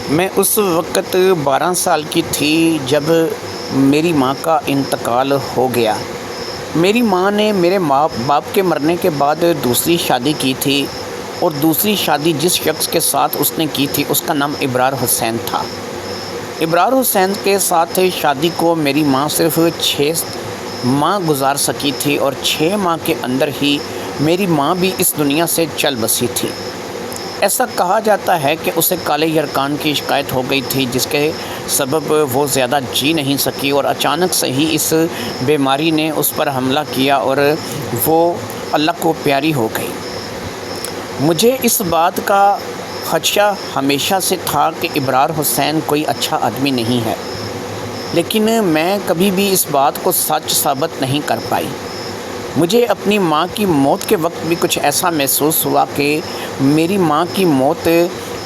میں اس وقت 12 سال کی تھی جب میری ماں کا انتقال ہو گیا۔ میری ماں نے میرے ماں باپ کے مرنے کے بعد دوسری شادی کی تھی، اور دوسری شادی جس شخص کے ساتھ اس نے کی تھی اس کا نام ابرار حسین تھا۔ ابرار حسین کے ساتھ شادی کو میری ماں صرف 6 ماہ گزار سکی تھی، اور 6 ماہ کے اندر ہی میری ماں بھی اس دنیا سے چل بسی تھی۔ ایسا کہا جاتا ہے کہ اسے کالے یرقان کی شکایت ہو گئی تھی، جس کے سبب وہ زیادہ جی نہیں سکی، اور اچانک سے ہی اس بیماری نے اس پر حملہ کیا اور وہ اللہ کو پیاری ہو گئی۔ مجھے اس بات کا خدشہ ہمیشہ سے تھا کہ ابرار حسین کوئی اچھا آدمی نہیں ہے، لیکن میں کبھی بھی اس بات کو سچ ثابت نہیں کر پائی۔ مجھے اپنی ماں کی موت کے وقت بھی کچھ ایسا محسوس ہوا کہ میری ماں کی موت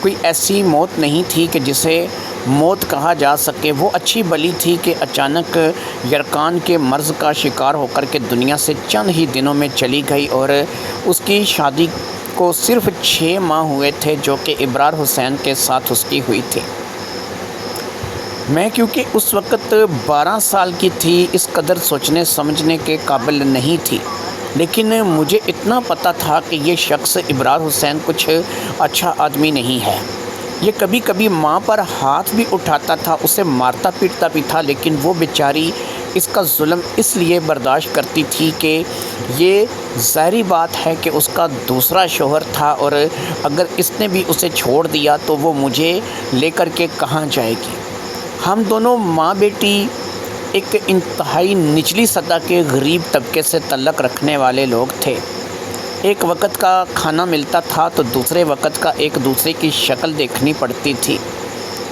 کوئی ایسی موت نہیں تھی کہ جسے موت کہا جا سکے۔ وہ اچھی بلی تھی کہ اچانک یرقان کے مرض کا شکار ہو کر کے دنیا سے چند ہی دنوں میں چلی گئی، اور اس کی شادی کو صرف 6 ماہ ہوئے تھے جو کہ ابرار حسین کے ساتھ اس کی ہوئی تھی۔ میں کیونکہ اس وقت 12 سال کی تھی، اس قدر سوچنے سمجھنے کے قابل نہیں تھی، لیکن مجھے اتنا پتہ تھا کہ یہ شخص ابرار حسین کچھ اچھا آدمی نہیں ہے۔ یہ کبھی کبھی ماں پر ہاتھ بھی اٹھاتا تھا، اسے مارتا پیٹتا بھی تھا، لیکن وہ بیچاری اس کا ظلم اس لیے برداشت کرتی تھی کہ یہ ظاہری بات ہے کہ اس کا دوسرا شوہر تھا، اور اگر اس نے بھی اسے چھوڑ دیا تو وہ مجھے لے کر کے کہاں جائے گی۔ ہم دونوں ماں بیٹی ایک انتہائی نچلی سطح کے غریب طبقے سے تعلق رکھنے والے لوگ تھے۔ ایک وقت کا کھانا ملتا تھا تو دوسرے وقت کا ایک دوسرے کی شکل دیکھنی پڑتی تھی،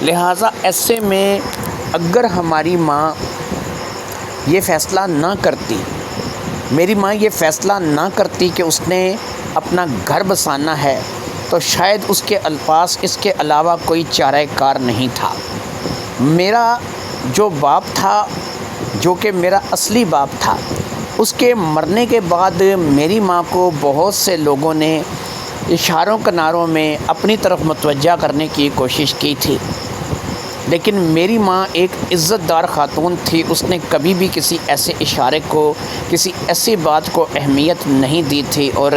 لہٰذا ایسے میں اگر ہماری ماں یہ فیصلہ نہ کرتی، میری ماں یہ فیصلہ نہ کرتی کہ اس نے اپنا گھر بسانا ہے، تو شاید اس کے پاس اس کے علاوہ کوئی چارہ کار نہیں تھا۔ میرا جو باپ تھا، جو کہ میرا اصلی باپ تھا، اس کے مرنے کے بعد میری ماں کو بہت سے لوگوں نے اشاروں کناروں میں اپنی طرف متوجہ کرنے کی کوشش کی تھی، لیکن میری ماں ایک عزت دار خاتون تھی۔ اس نے کبھی بھی کسی ایسے اشارے کو، کسی ایسی بات کو اہمیت نہیں دی تھی، اور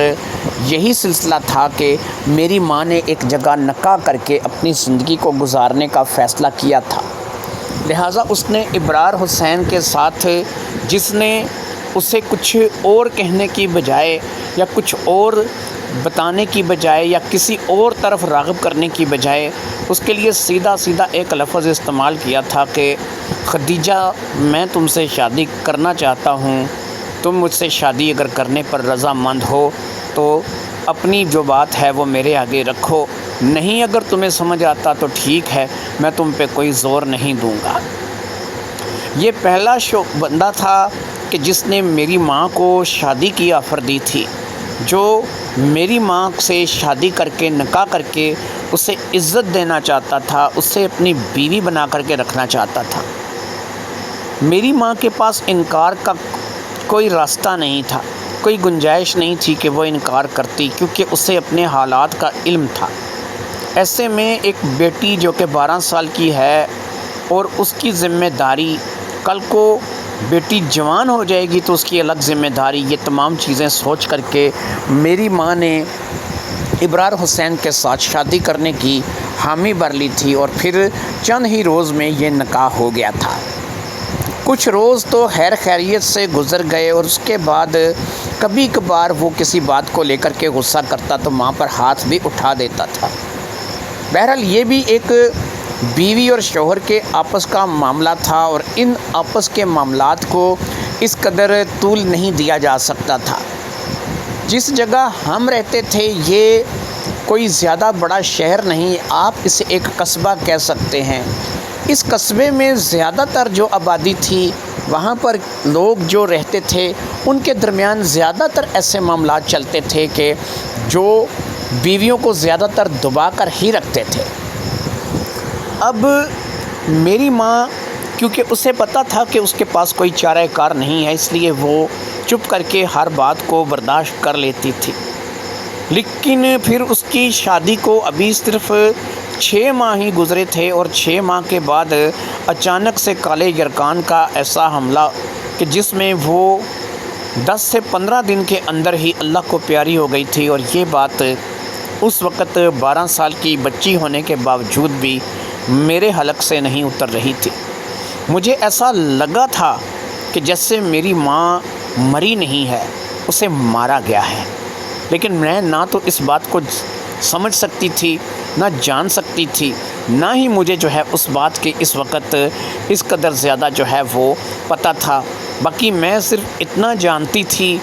یہی سلسلہ تھا کہ میری ماں نے ایک جگہ نکاح کر کے اپنی زندگی کو گزارنے کا فیصلہ کیا تھا۔ لہٰذا اس نے ابرار حسین کے ساتھ، جس نے اسے کچھ اور کہنے کی بجائے یا کچھ اور بتانے کی بجائے یا کسی اور طرف راغب کرنے کی بجائے اس کے لیے سیدھا سیدھا ایک لفظ استعمال کیا تھا کہ خدیجہ، میں تم سے شادی کرنا چاہتا ہوں، تم مجھ سے شادی اگر کرنے پر رضامند ہو تو اپنی جو بات ہے وہ میرے آگے رکھو، نہیں اگر تمہیں سمجھ آتا تو ٹھیک ہے، میں تم پہ کوئی زور نہیں دوں گا۔ یہ پہلا بندہ تھا کہ جس نے میری ماں کو شادی کی آفر دی تھی، جو میری ماں سے شادی کر کے، نکاح کر کے اسے عزت دینا چاہتا تھا، اسے اپنی بیوی بنا کر کے رکھنا چاہتا تھا۔ میری ماں کے پاس انکار کا کوئی راستہ نہیں تھا، کوئی گنجائش نہیں تھی کہ وہ انکار کرتی، کیونکہ اسے اپنے حالات کا علم تھا۔ ایسے میں ایک بیٹی جو کہ 12 سال کی ہے، اور اس کی ذمہ داری، کل کو بیٹی جوان ہو جائے گی تو اس کی الگ ذمہ داری، یہ تمام چیزیں سوچ کر کے میری ماں نے ابرار حسین کے ساتھ شادی کرنے کی حامی بھر لی تھی، اور پھر چند ہی روز میں یہ نکاح ہو گیا تھا۔ کچھ روز تو خیر خیریت سے گزر گئے، اور اس کے بعد کبھی کبھار وہ کسی بات کو لے کر کے غصہ کرتا تو ماں پر ہاتھ بھی اٹھا دیتا تھا۔ بہرحال یہ بھی ایک بیوی اور شوہر کے آپس کا معاملہ تھا، اور ان آپس کے معاملات کو اس قدر طول نہیں دیا جا سکتا تھا۔ جس جگہ ہم رہتے تھے یہ کوئی زیادہ بڑا شہر نہیں، آپ اسے ایک قصبہ کہہ سکتے ہیں۔ اس قصبے میں زیادہ تر جو آبادی تھی، وہاں پر لوگ جو رہتے تھے ان کے درمیان زیادہ تر ایسے معاملات چلتے تھے کہ جو بیویوں کو زیادہ تر دبا کر ہی رکھتے تھے۔ اب میری ماں، کیونکہ اسے پتہ تھا کہ اس کے پاس کوئی چارہ کار نہیں ہے، اس لیے وہ چپ کر کے ہر بات کو برداشت کر لیتی تھی، لیکن پھر اس کی شادی کو ابھی صرف 6 ماہ ہی گزرے تھے اور 6 ماہ کے بعد اچانک سے کالے یرکان کا ایسا حملہ کہ جس میں وہ 10 سے 15 دن کے اندر ہی اللہ کو پیاری ہو گئی تھی، اور یہ بات اس وقت 12 سال کی بچی ہونے کے باوجود بھی میرے حلق سے نہیں اتر رہی تھی۔ مجھے ایسا لگا تھا کہ جیسے میری ماں مری نہیں ہے، اسے مارا گیا ہے، لیکن میں نہ تو اس بات کو سمجھ سکتی تھی، نہ جان سکتی تھی، نہ ہی مجھے جو ہے اس بات کے اس وقت اس قدر زیادہ جو ہے وہ پتہ تھا۔ باقی میں صرف اتنا جانتی تھی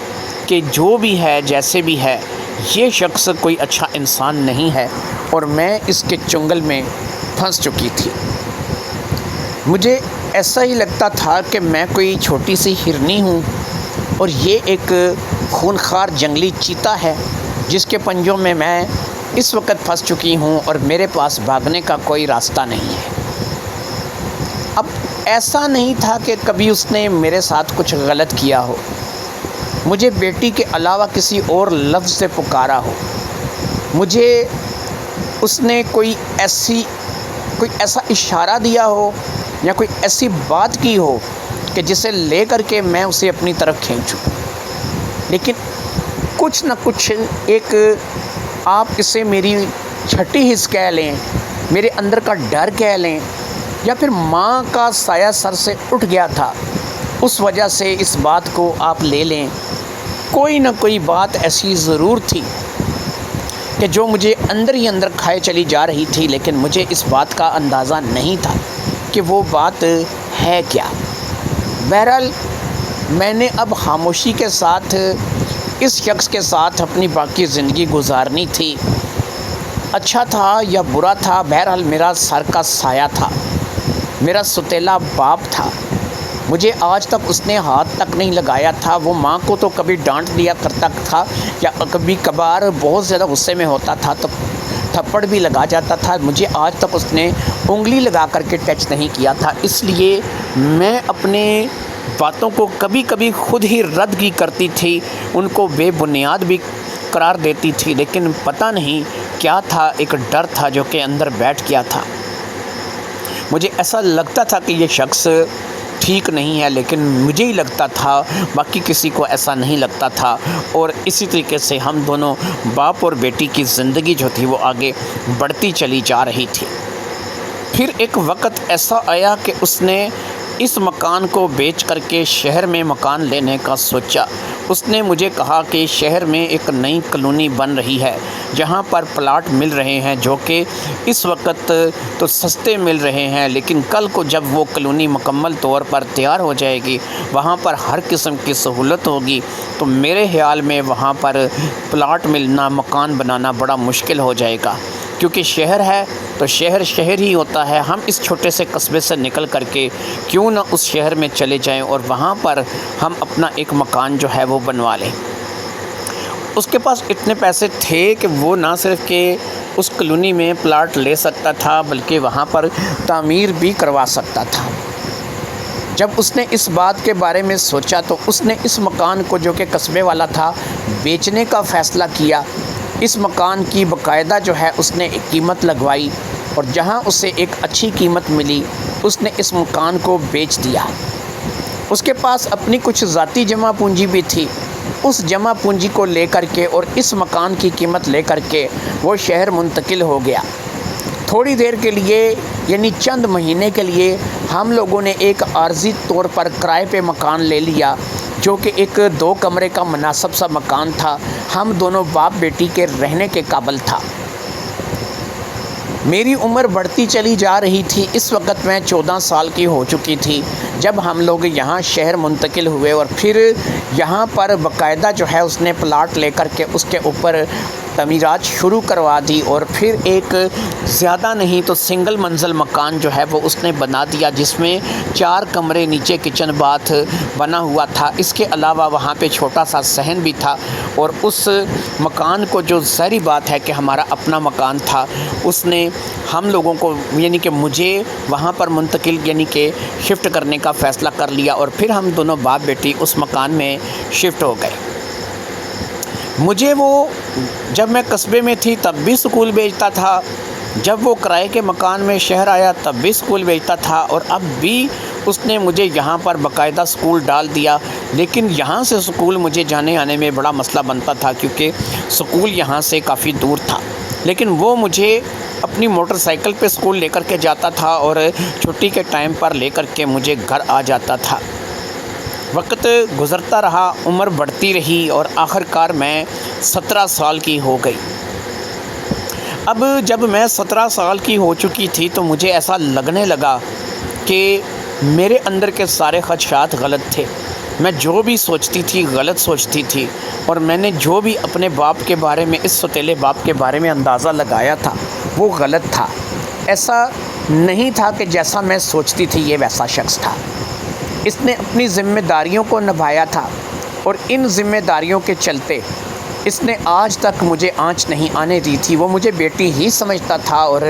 کہ جو بھی ہے جیسے بھی ہے یہ شخص کوئی اچھا انسان نہیں ہے، اور میں اس کے چنگل میں پھنس چکی تھی۔ مجھے ایسا ہی لگتا تھا کہ میں کوئی چھوٹی سی ہرنی ہوں اور یہ ایک خونخوار جنگلی چیتا ہے جس کے پنجوں میں اس وقت پھنس چکی ہوں اور میرے پاس بھاگنے کا کوئی راستہ نہیں ہے۔ اب ایسا نہیں تھا کہ کبھی اس نے میرے ساتھ کچھ غلط کیا ہو، مجھے بیٹی کے علاوہ کسی اور لفظ سے پکارا ہو، مجھے اس نے کوئی ایسا اشارہ دیا ہو یا کوئی ایسی بات کی ہو کہ جسے لے کر کے میں اسے اپنی طرف کھینچوں، لیکن کچھ نہ کچھ ایک، آپ اسے میری چھٹی حص کہہ لیں، میرے اندر کا ڈر کہہ لیں، یا پھر ماں کا سایہ سر سے اٹھ گیا تھا، اس وجہ سے اس بات کو آپ لے لیں۔ کوئی نہ کوئی بات ایسی ضرور تھی کہ جو مجھے اندر ہی اندر کھائے چلی جا رہی تھی، لیکن مجھے اس بات کا اندازہ نہیں تھا کہ وہ بات ہے کیا۔ بہرحال میں نے اب خاموشی کے ساتھ اس شخص کے ساتھ اپنی باقی زندگی گزارنی تھی۔ اچھا تھا یا برا تھا، بہرحال میرا سر کا سایہ تھا، میرا ستیلا باپ تھا۔ مجھے آج تک اس نے ہاتھ تک نہیں لگایا تھا۔ وہ ماں کو تو کبھی ڈانٹ دیا کرتا تھا یا کبھی کبھار بہت زیادہ غصے میں ہوتا تھا تو تھپڑ بھی لگا جاتا تھا، مجھے آج تک اس نے انگلی لگا کر کے ٹچ نہیں کیا تھا۔ اس لیے میں اپنے باتوں کو کبھی کبھی خود ہی رد بھی کرتی تھی، ان کو بے بنیاد بھی قرار دیتی تھی، لیکن پتہ نہیں کیا تھا، ایک ڈر تھا جو کہ اندر بیٹھ گیا تھا۔ مجھے ایسا لگتا تھا کہ یہ شخص ٹھیک نہیں ہے، لیکن مجھے ہی لگتا تھا، باقی کسی کو ایسا نہیں لگتا تھا، اور اسی طریقے سے ہم دونوں باپ اور بیٹی کی زندگی جو تھی وہ آگے بڑھتی چلی جا رہی تھی۔ پھر ایک وقت ایسا آیا کہ اس نے اس مکان کو بیچ کر کے شہر میں مکان لینے کا سوچا۔ اس نے مجھے کہا کہ شہر میں ایک نئی کالونی بن رہی ہے جہاں پر پلاٹ مل رہے ہیں جو کہ اس وقت تو سستے مل رہے ہیں، لیکن کل کو جب وہ کالونی مکمل طور پر تیار ہو جائے گی، وہاں پر ہر قسم کی سہولت ہوگی، تو میرے خیال میں وہاں پر پلاٹ ملنا، مکان بنانا بڑا مشکل ہو جائے گا، کیونکہ شہر ہے تو شہر ہی ہوتا ہے۔ ہم اس چھوٹے سے قصبے سے نکل کر کے کیوں نہ اس شہر میں چلے جائیں اور وہاں پر ہم اپنا ایک مکان جو ہے وہ بنوا لیں۔ اس کے پاس اتنے پیسے تھے کہ وہ نہ صرف کہ اس کالونی میں پلاٹ لے سکتا تھا بلکہ وہاں پر تعمیر بھی کروا سکتا تھا۔ جب اس نے اس بات کے بارے میں سوچا تو اس نے اس مکان کو جو کہ قصبے والا تھا بیچنے کا فیصلہ کیا۔ اس مکان کی باقاعدہ جو ہے اس نے ایک قیمت لگوائی، اور جہاں اسے ایک اچھی قیمت ملی اس نے اس مکان کو بیچ دیا۔ اس کے پاس اپنی کچھ ذاتی جمع پونجی بھی تھی، اس جمع پونجی کو لے کر کے اور اس مکان کی قیمت لے کر کے وہ شہر منتقل ہو گیا۔ تھوڑی دیر کے لیے یعنی چند مہینے کے لیے ہم لوگوں نے ایک عارضی طور پر کرائے پہ مکان لے لیا، جو کہ ایک 2 کمرے کا مناسب سا مکان تھا، ہم دونوں باپ بیٹی کے رہنے کے قابل تھا۔ میری عمر بڑھتی چلی جا رہی تھی، اس وقت میں 14 سال کی ہو چکی تھی جب ہم لوگ یہاں شہر منتقل ہوئے، اور پھر یہاں پر باقاعدہ جو ہے اس نے پلاٹ لے کر کے اس کے اوپر تعمیرات شروع کروا دی، اور پھر ایک زیادہ نہیں تو سنگل منزل مکان جو ہے وہ اس نے بنا دیا، جس میں 4 کمرے، نیچے کچن باتھ بنا ہوا تھا۔ اس کے علاوہ وہاں پہ چھوٹا سا صحن بھی تھا، اور اس مکان کو، جو ظاہری بات ہے کہ ہمارا اپنا مکان تھا، اس نے ہم لوگوں کو یعنی کہ مجھے وہاں پر منتقل یعنی کہ شفٹ کرنے کا فیصلہ کر لیا، اور پھر ہم دونوں باپ بیٹی اس مکان میں شفٹ ہو گئے۔ مجھے وہ جب میں قصبے میں تھی تب بھی سکول بھیجتا تھا، جب وہ کرائے کے مکان میں شہر آیا تب بھی اسکول بھیجتا تھا، اور اب بھی اس نے مجھے یہاں پر باقاعدہ اسکول ڈال دیا، لیکن یہاں سے اسکول مجھے جانے آنے میں بڑا مسئلہ بنتا تھا کیونکہ اسکول یہاں سے کافی دور تھا، لیکن وہ مجھے اپنی موٹر سائیکل پہ اسکول لے کر کے جاتا تھا اور چھٹی کے ٹائم پر لے کر کے مجھے گھر آ جاتا تھا۔ وقت گزرتا رہا، عمر بڑھتی رہی اور آخر کار میں 17 سال کی ہو گئی۔ اب جب میں 17 سال کی ہو چکی تھی تو مجھے ایسا لگنے لگا کہ میرے اندر کے سارے خدشات غلط تھے، میں جو بھی سوچتی تھی غلط سوچتی تھی، اور میں نے جو بھی اپنے باپ کے بارے میں، اس سوتیلے باپ کے بارے میں اندازہ لگایا تھا وہ غلط تھا۔ ایسا نہیں تھا کہ جیسا میں سوچتی تھی یہ ویسا شخص تھا۔ اس نے اپنی ذمہ داریوں کو نبھایا تھا، اور ان ذمہ داریوں کے چلتے اس نے آج تک مجھے آنچ نہیں آنے دی تھی۔ وہ مجھے بیٹی ہی سمجھتا تھا، اور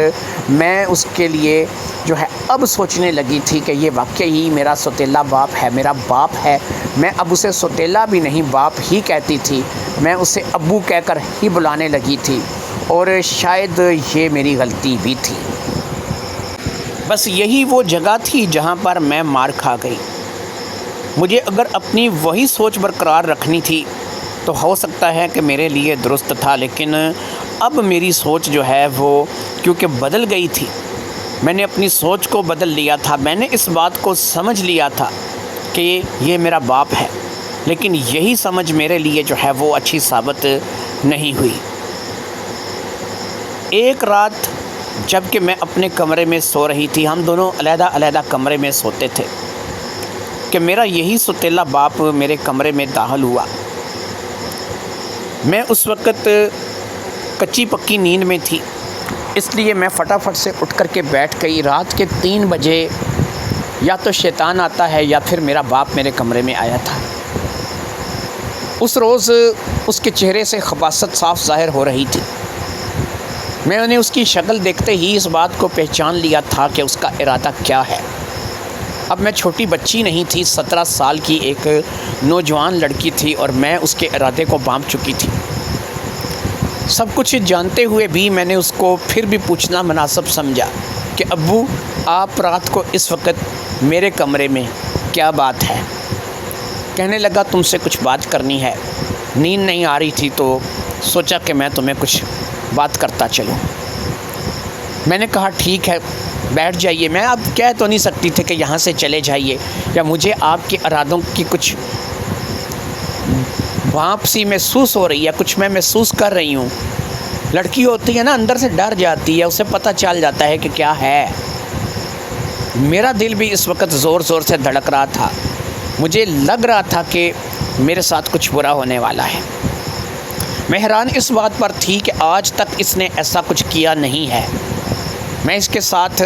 میں اس کے لیے جو ہے اب سوچنے لگی تھی کہ یہ واقعی میرا سوتیلا باپ ہے، میرا باپ ہے۔ میں اب اسے سوتیلا بھی نہیں، باپ ہی کہتی تھی، میں اسے ابو کہہ کر ہی بلانے لگی تھی، اور شاید یہ میری غلطی بھی تھی۔ بس یہی وہ جگہ تھی جہاں پر میں مار کھا گئی۔ مجھے اگر اپنی وہی سوچ برقرار رکھنی تھی تو ہو سکتا ہے کہ میرے لیے درست تھا، لیکن اب میری سوچ جو ہے وہ کیونکہ بدل گئی تھی، میں نے اپنی سوچ کو بدل لیا تھا، میں نے اس بات کو سمجھ لیا تھا کہ یہ میرا باپ ہے، لیکن یہی سمجھ میرے لیے جو ہے وہ اچھی ثابت نہیں ہوئی۔ ایک رات جب کہ میں اپنے کمرے میں سو رہی تھی، ہم دونوں علیحدہ علیحدہ کمرے میں سوتے تھے، کہ میرا یہی سوتیلا باپ میرے کمرے میں داخل ہوا۔ میں اس وقت کچی پکی نیند میں تھی، اس لیے میں فٹافٹ سے اٹھ کر کے بیٹھ گئی۔ رات کے 3 بجے یا تو شیطان آتا ہے یا پھر میرا باپ میرے کمرے میں آیا تھا۔ اس روز اس کے چہرے سے خباثت صاف ظاہر ہو رہی تھی۔ میں نے اس کی شکل دیکھتے ہی اس بات کو پہچان لیا تھا کہ اس کا ارادہ کیا ہے۔ اب میں چھوٹی بچی نہیں تھی، 17 سال کی ایک نوجوان لڑکی تھی، اور میں اس کے ارادے کو بانپ چکی تھی۔ سب کچھ جانتے ہوئے بھی میں نے اس کو پھر بھی پوچھنا مناسب سمجھا کہ ابو، آپ رات کو اس وقت میرے کمرے میں کیا بات ہے؟ کہنے لگا تم سے کچھ بات کرنی ہے۔ نیند نہیں آ رہی تھی تو سوچا کہ میں تمہیں کچھ بات کرتا چلوں۔ میں نے کہا ٹھیک ہے، بیٹھ جائیے۔ میں اب کہہ تو نہیں سکتی تھی کہ یہاں سے چلے جائیے، یا مجھے آپ کے ارادوں کی کچھ بھانپ سی محسوس ہو رہی ہے، کچھ میں محسوس کر رہی ہوں۔ لڑکی ہوتی ہے نا، اندر سے ڈر جاتی ہے، اسے پتہ چل جاتا ہے کہ کیا ہے۔ میرا دل بھی اس وقت زور زور سے دھڑک رہا تھا، مجھے لگ رہا تھا کہ میرے ساتھ کچھ برا ہونے والا ہے۔ میں حیران اس بات پر تھی کہ آج تک اس نے ایسا کچھ کیا نہیں ہے۔ میں اس کے ساتھ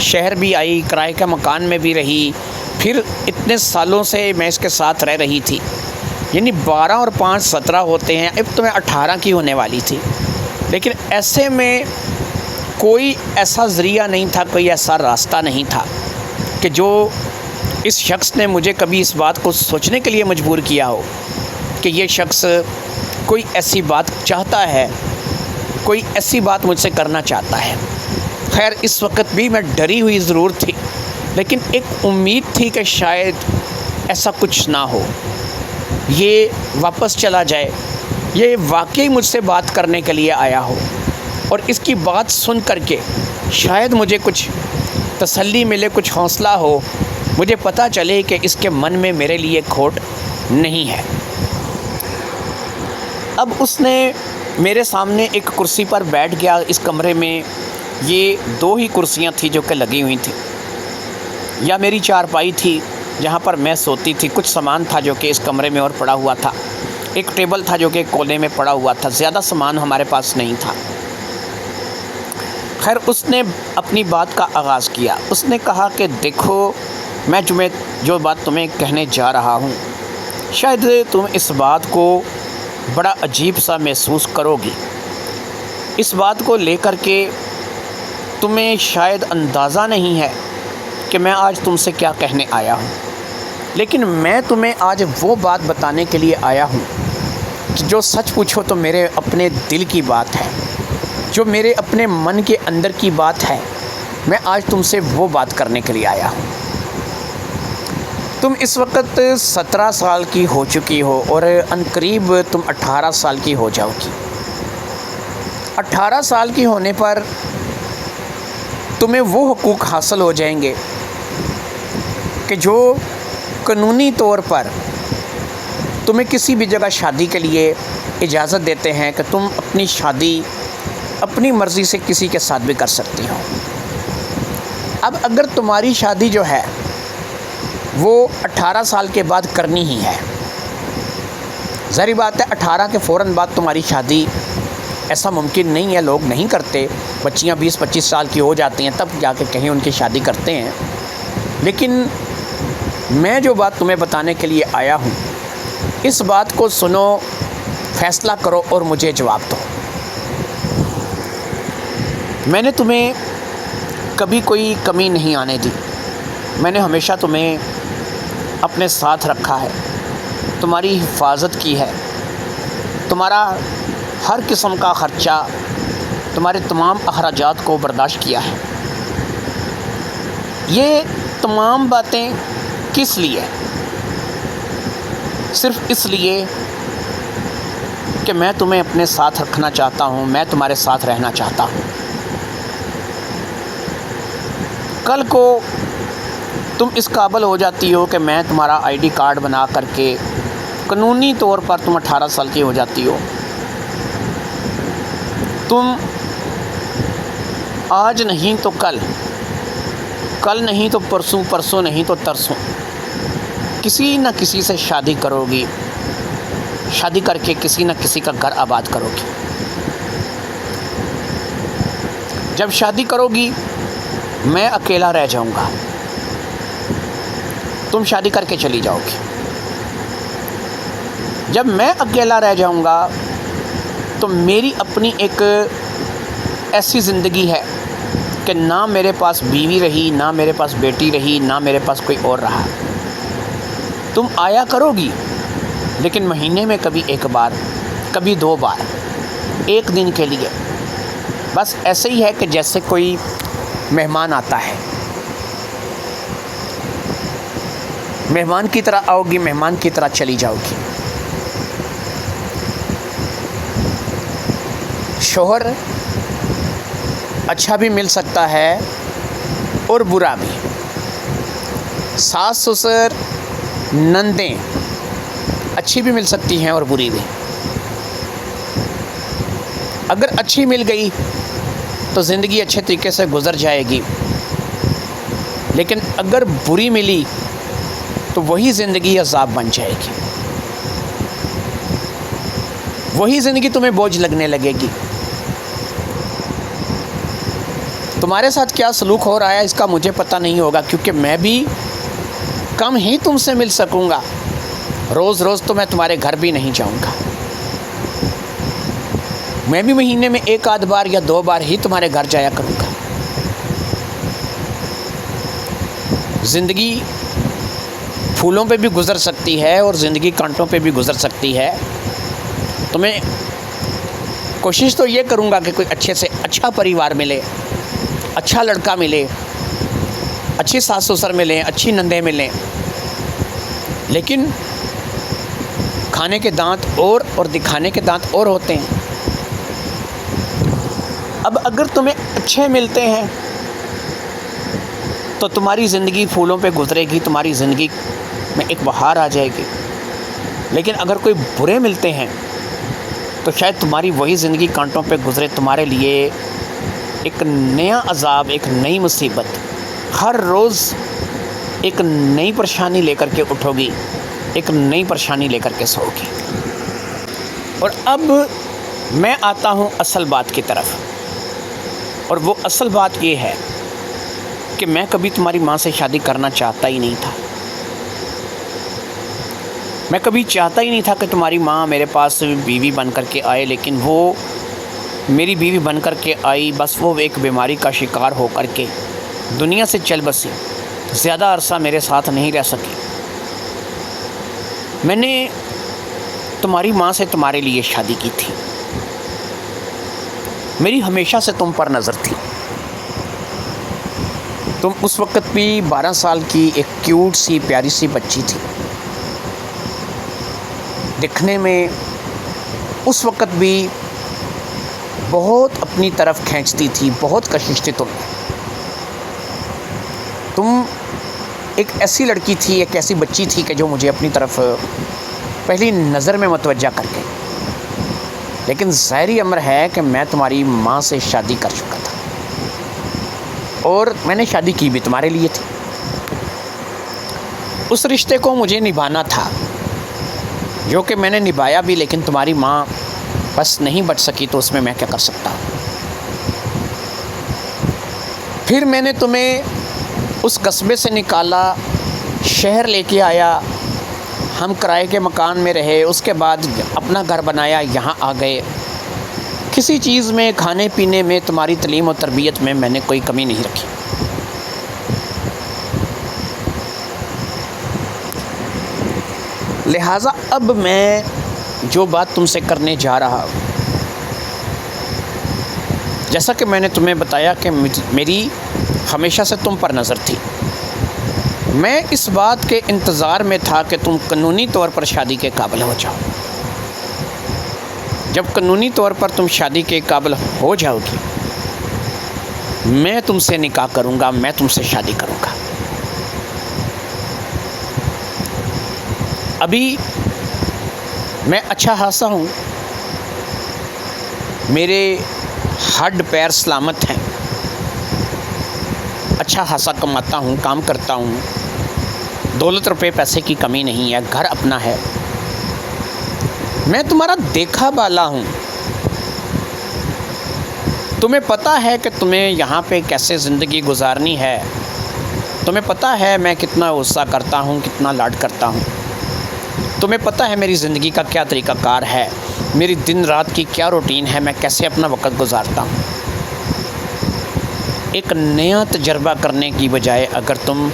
شہر بھی آئی، کرائے کے مکان میں بھی رہی، پھر اتنے سالوں سے میں اس کے ساتھ رہ رہی تھی، یعنی 12 اور 5 17 ہوتے ہیں، اب تو میں 18 کی ہونے والی تھی، لیکن ایسے میں کوئی ایسا ذریعہ نہیں تھا، کوئی ایسا راستہ نہیں تھا کہ جو اس شخص نے مجھے کبھی اس بات کو سوچنے کے لیے مجبور کیا ہو کہ یہ شخص کوئی ایسی بات چاہتا ہے، کوئی ایسی بات مجھ سے کرنا چاہتا ہے۔ خیر اس وقت بھی میں ڈری ہوئی ضرور تھی، لیکن ایک امید تھی کہ شاید ایسا کچھ نہ ہو، یہ واپس چلا جائے، یہ واقعی مجھ سے بات کرنے کے لیے آیا ہو، اور اس کی بات سن کر کے شاید مجھے کچھ تسلی ملے، کچھ حوصلہ ہو، مجھے پتہ چلے کہ اس کے من میں میرے لیے کھوٹ نہیں ہے۔ اب اس نے میرے سامنے ایک کرسی پر بیٹھ گیا۔ اس کمرے میں یہ 2 ہی کرسیاں تھیں جو کہ لگی ہوئی تھیں، یا میری چارپائی تھی جہاں پر میں سوتی تھی، کچھ سامان تھا جو کہ اس کمرے میں اور پڑا ہوا تھا، ایک ٹیبل تھا جو کہ کونے میں پڑا ہوا تھا، زیادہ سامان ہمارے پاس نہیں تھا۔ خیر اس نے اپنی بات کا آغاز کیا۔ اس نے کہا کہ دیکھو، میں جو بات تمہیں کہنے جا رہا ہوں، شاید تم اس بات کو بڑا عجیب سا محسوس کرو گی، اس بات کو لے کر کے تمہیں شاید اندازہ نہیں ہے کہ میں آج تم سے کیا کہنے آیا ہوں، لیکن میں تمہیں آج وہ بات بتانے کے لیے آیا ہوں کہ جو سچ پوچھو تو میرے اپنے دل کی بات ہے۔ جو میرے اپنے من کے اندر کی بات ہے، میں آج تم سے وہ بات کرنے کے لیے آیا ہوں۔ تم اس وقت 17 سال کی ہو چکی ہو اور عنقریب تم 18 سال کی ہو جاؤ گی۔ 18 سال کی ہونے پر تمہیں وہ حقوق حاصل ہو جائیں گے کہ جو قانونی طور پر تمہیں کسی بھی جگہ شادی کے لیے اجازت دیتے ہیں کہ تم اپنی شادی اپنی مرضی سے کسی کے ساتھ بھی کر سکتی ہو۔ اب اگر تمہاری شادی جو ہے وہ 18 سال کے بعد کرنی ہی ہے، ظاہر بات ہے 18 کے فوراً بعد تمہاری شادی ایسا ممکن نہیں ہے، لوگ نہیں کرتے، بچیاں 20-25 سال کی ہو جاتی ہیں تب جا کے کہیں ان کی شادی کرتے ہیں۔ لیکن میں جو بات تمہیں بتانے کے لیے آیا ہوں، اس بات کو سنو، فیصلہ کرو اور مجھے جواب دو۔ میں نے تمہیں کبھی کوئی کمی نہیں آنے دی، میں نے ہمیشہ تمہیں اپنے ساتھ رکھا ہے، تمہاری حفاظت کی ہے، تمہارا ہر قسم کا خرچہ، تمہارے تمام اخراجات کو برداشت کیا ہے۔ یہ تمام باتیں کس لیے؟ صرف اس لیے کہ میں تمہیں اپنے ساتھ رکھنا چاہتا ہوں، میں تمہارے ساتھ رہنا چاہتا ہوں۔ کل کو تم اس قابل ہو جاتی ہو کہ میں تمہارا آئی ڈی کارڈ بنا کر کے قانونی طور پر تم 18 سال کی ہو جاتی ہو، تم آج نہیں تو کل، کل نہیں تو پرسوں، پرسوں نہیں تو ترسوں کسی نہ کسی سے شادی کرو گی، شادی کر کے کسی نہ کسی کا گھر آباد کرو گی۔ جب شادی کرو گی میں اکیلا رہ جاؤں گا، تم شادی کر کے چلی جاؤ گی۔ جب میں اکیلا رہ جاؤں گا تو میری اپنی ایک ایسی زندگی ہے کہ نہ میرے پاس بیوی رہی، نہ میرے پاس بیٹی رہی، نہ میرے پاس کوئی اور رہا۔ تم آیا کرو گی لیکن مہینے میں کبھی ایک بار، کبھی 2 بار، ایک دن کے لیے، بس ایسے ہی ہے کہ جیسے کوئی مہمان آتا ہے، مہمان کی طرح آؤ گی، مہمان کی طرح چلی جاؤ گی۔ شوہر اچھا بھی مل سکتا ہے اور برا بھی، ساس سسر نندیں اچھی بھی مل سکتی ہیں اور بری بھی۔ اگر اچھی مل گئی تو زندگی اچھے طریقے سے گزر جائے گی، لیکن اگر بری ملی تو وہی زندگی عذاب بن جائے گی، وہی زندگی تمہیں بوجھ لگنے لگے گی۔ تمہارے ساتھ کیا سلوک ہو رہا ہے اس کا مجھے پتہ نہیں ہوگا، کیونکہ میں بھی کم ہی تم سے مل سکوں گا، روز روز تو میں تمہارے گھر بھی نہیں جاؤں گا، میں بھی مہینے میں 1 بار یا 2 بار ہی تمہارے گھر جایا کروں گا۔ زندگی پھولوں پہ بھی گزر سکتی ہے اور زندگی کانٹوں پہ بھی گزر سکتی ہے۔ تمہیں کوشش تو یہ کروں گا کہ کوئی اچھے سے اچھا پریوار ملے، اچھا لڑکا ملے، اچھی ساس سسر ملیں، اچھی نندیں ملیں، لیکن کھانے کے دانت اور دکھانے کے دانت اور ہوتے ہیں۔ اب اگر تمہیں اچھے ملتے ہیں تو تمہاری زندگی پھولوں پہ گزرے گی، تمہاری زندگی میں ایک بہار آ جائے گی، لیکن اگر کوئی برے ملتے ہیں تو شاید تمہاری وہی زندگی کانٹوں پہ گزرے، تمہارے لیے ایک نیا عذاب، ایک نئی مصیبت، ہر روز ایک نئی پریشانی لے کر کے اٹھو گی، ایک نئی پریشانی لے کر کے سو گی۔ اور اب میں آتا ہوں اصل بات کی طرف، اور وہ اصل بات یہ ہے کہ میں کبھی تمہاری ماں سے شادی کرنا چاہتا ہی نہیں تھا۔ میں کبھی چاہتا ہی نہیں تھا کہ تمہاری ماں میرے پاس بیوی بن کر کے آئے، لیکن وہ میری بیوی بن کر کے آئی، بس وہ ایک بیماری کا شکار ہو کر کے دنیا سے چل بسی، زیادہ عرصہ میرے ساتھ نہیں رہ سکی۔ میں نے تمہاری ماں سے تمہارے لیے شادی کی تھی، میری ہمیشہ سے تم پر نظر تھی. تم اس وقت بھی 12 سال کی ایک کیوٹ سی پیاری سی بچی تھی. دکھنے میں اس وقت بھی بہت اپنی طرف کھینچتی تھی, بہت کشش تھی تم ایک ایسی لڑکی تھی, ایک ایسی بچی تھی کہ جو مجھے اپنی طرف پہلی نظر میں متوجہ کر گئی. لیکن ظاہری امر ہے کہ میں تمہاری ماں سے شادی کر چکا تھا, اور میں نے شادی کی بھی تمہارے لیے تھی. اس رشتے کو مجھے نبھانا تھا, جو کہ میں نے نبھایا بھی, لیکن تمہاری ماں بس نہیں بچ سکی, تو اس میں کیا کر سکتا ہوں. پھر میں نے تمہیں اس قصبے سے نکالا, شہر لے کے آیا, ہم کرائے کے مکان میں رہے, اس کے بعد اپنا گھر بنایا, یہاں آ گئے. کسی چیز میں, کھانے پینے میں, تمہاری تعلیم و تربیت میں نے کوئی کمی نہیں رکھی. لہٰذا اب میں جو بات تم سے کرنے جا رہا ہوں, جیسا کہ میں نے تمہیں بتایا کہ میری ہمیشہ سے تم پر نظر تھی. میں اس بات کے انتظار میں تھا کہ تم قانونی طور پر شادی کے قابل ہو جاؤ. جب قانونی طور پر تم شادی کے قابل ہو جاؤ گی, میں تم سے نکاح کروں گا, میں تم سے شادی کروں گا. ابھی میں اچھا خاصا ہوں, میرے ہڈ پیر سلامت ہیں, اچھا خاصا کماتا ہوں, کام کرتا ہوں, دولت روپے پیسے کی کمی نہیں ہے, گھر اپنا ہے. میں تمہارا دیکھا بالا ہوں, تمہیں پتہ ہے کہ تمہیں یہاں پہ کیسے زندگی گزارنی ہے, تمہیں پتہ ہے میں کتنا غصہ کرتا ہوں, کتنا لاڈ کرتا ہوں. تمہیں پتہ ہے میری زندگی کا کیا طریقہ کار ہے, میری دن رات کی کیا روٹین ہے, میں کیسے اپنا وقت گزارتا ہوں. ایک نیا تجربہ کرنے کی بجائے اگر تم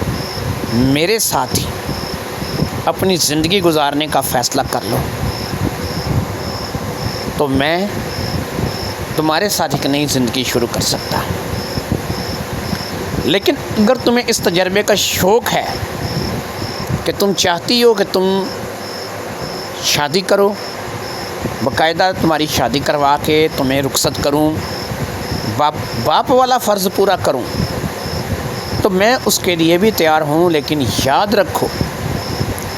میرے ساتھ ہی اپنی زندگی گزارنے کا فیصلہ کر لو, تو میں تمہارے ساتھ ایک نئی زندگی شروع کر سکتا. لیکن اگر تمہیں اس تجربے کا شوق ہے کہ تم چاہتی ہو کہ تم شادی کرو, باقاعدہ تمہاری شادی کروا کے تمہیں رخصت کروں, باپ والا فرض پورا کروں, تو میں اس کے لیے بھی تیار ہوں. لیکن یاد رکھو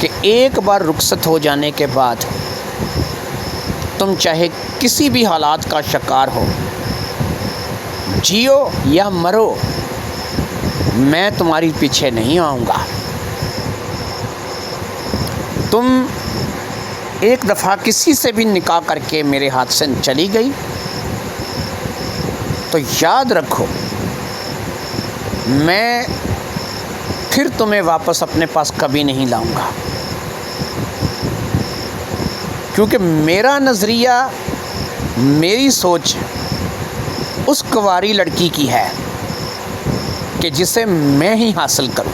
کہ ایک بار رخصت ہو جانے کے بعد تم چاہے کسی بھی حالات کا شکار ہو, جیو یا مرو, میں تمہاری پیچھے نہیں آؤں گا. تم ایک دفعہ کسی سے بھی نکاح کر کے میرے ہاتھ سے چلی گئی تو یاد رکھو میں پھر تمہیں واپس اپنے پاس کبھی نہیں لاؤں گا. کیونکہ میرا نظریہ, میری سوچ اس کنواری لڑکی کی ہے کہ جسے میں ہی حاصل کروں,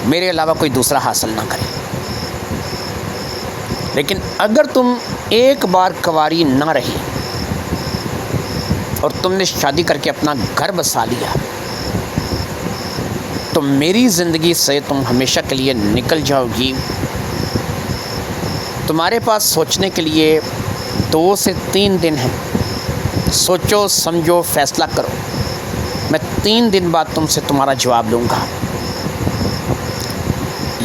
میرے علاوہ کوئی دوسرا حاصل نہ کرے. لیکن اگر تم ایک بار کنواری نہ رہی اور تم نے شادی کر کے اپنا گھر بسا لیا, تو میری زندگی سے تم ہمیشہ کے لیے نکل جاؤ گی. تمہارے پاس سوچنے کے لیے 2 سے 3 دن ہیں, سوچو سمجھو فیصلہ کرو. میں 3 دن بعد تم سے تمہارا جواب لوں گا.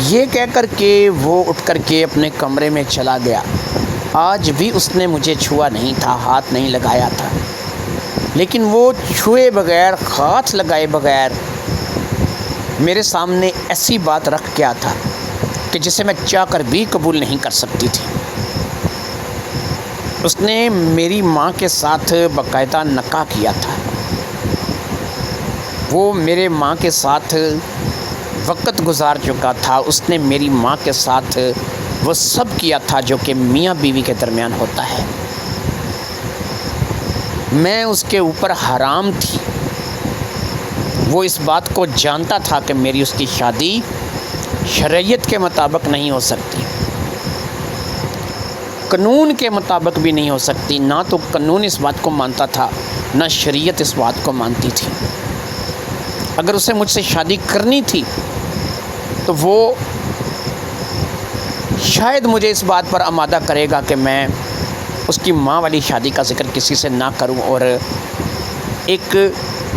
یہ کہہ کر کے وہ اٹھ کر کے اپنے کمرے میں چلا گیا. آج بھی اس نے مجھے چھوا نہیں تھا, ہاتھ نہیں لگایا تھا, لیکن وہ چھوئے بغیر, ہاتھ لگائے بغیر میرے سامنے ایسی بات رکھ گیا تھا کہ جسے میں چاہ کر بھی قبول نہیں کر سکتی تھی. اس نے میری ماں کے ساتھ باقاعدہ نکاح کیا تھا. وہ میرے ماں کے ساتھ وقت گزار چکا تھا. اس نے میری ماں کے ساتھ وہ سب کیا تھا جو کہ میاں بیوی کے درمیان ہوتا ہے. میں اس کے اوپر حرام تھی. وہ اس بات کو جانتا تھا کہ میری اس کی شادی شریعت کے مطابق نہیں ہو سکتی. قانون کے مطابق بھی نہیں ہو سکتی، نہ تو قانون اس بات کو مانتا تھا نہ شریعت اس بات کو مانتی تھی۔ اگر اسے مجھ سے شادی کرنی تھی تو وہ شاید مجھے اس بات پر آمادہ کرے گا کہ میں اس کی ماں والی شادی کا ذکر کسی سے نہ کروں اور ایک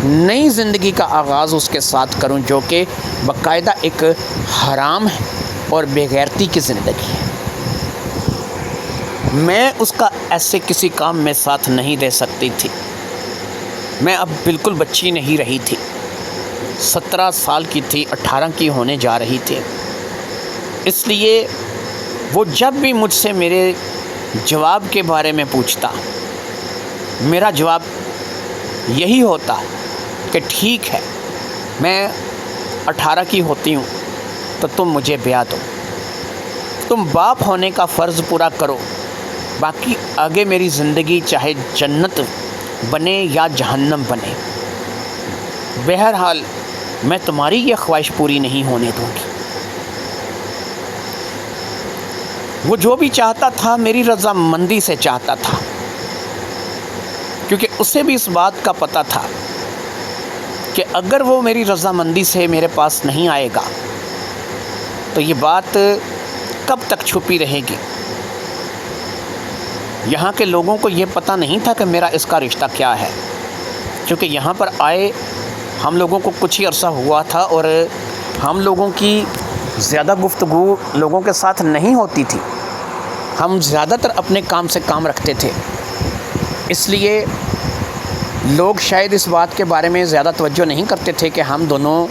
نئی زندگی کا آغاز اس کے ساتھ کروں، جو کہ باقاعدہ ایک حرام ہے اور بے غیرتی کی زندگی ہے۔ میں اس کا ایسے کسی کام میں ساتھ نہیں دے سکتی تھی۔ میں اب بالکل بچی نہیں رہی تھی، 17 سال کی تھی، 18 کی ہونے جا رہی تھی۔ اس لیے وہ جب بھی مجھ سے میرے جواب کے بارے میں پوچھتا، میرا جواب یہی ہوتا کہ ٹھیک ہے، میں 18 کی ہوتی ہوں تو تم مجھے بیاہ دو، تم باپ ہونے کا فرض پورا کرو، باقی آگے میری زندگی چاہے جنت بنے یا جہنم بنے، بہرحال میں تمہاری یہ خواہش پوری نہیں ہونے دوں گی۔ وہ جو بھی چاہتا تھا میری رضامندی سے چاہتا تھا، کیونکہ اسے بھی اس بات کا پتہ تھا کہ اگر وہ میری رضامندی سے میرے پاس نہیں آئے گا تو یہ بات کب تک چھپی رہے گی۔ یہاں کے لوگوں کو یہ پتہ نہیں تھا کہ میرا اس کا رشتہ کیا ہے، کیونکہ یہاں پر آئے ہم لوگوں کو کچھ ہی عرصہ ہوا تھا اور ہم لوگوں کی زیادہ گفتگو لوگوں کے ساتھ نہیں ہوتی تھی، ہم زیادہ تر اپنے کام سے کام رکھتے تھے، اس لیے لوگ شاید اس بات کے بارے میں زیادہ توجہ نہیں کرتے تھے کہ ہم دونوں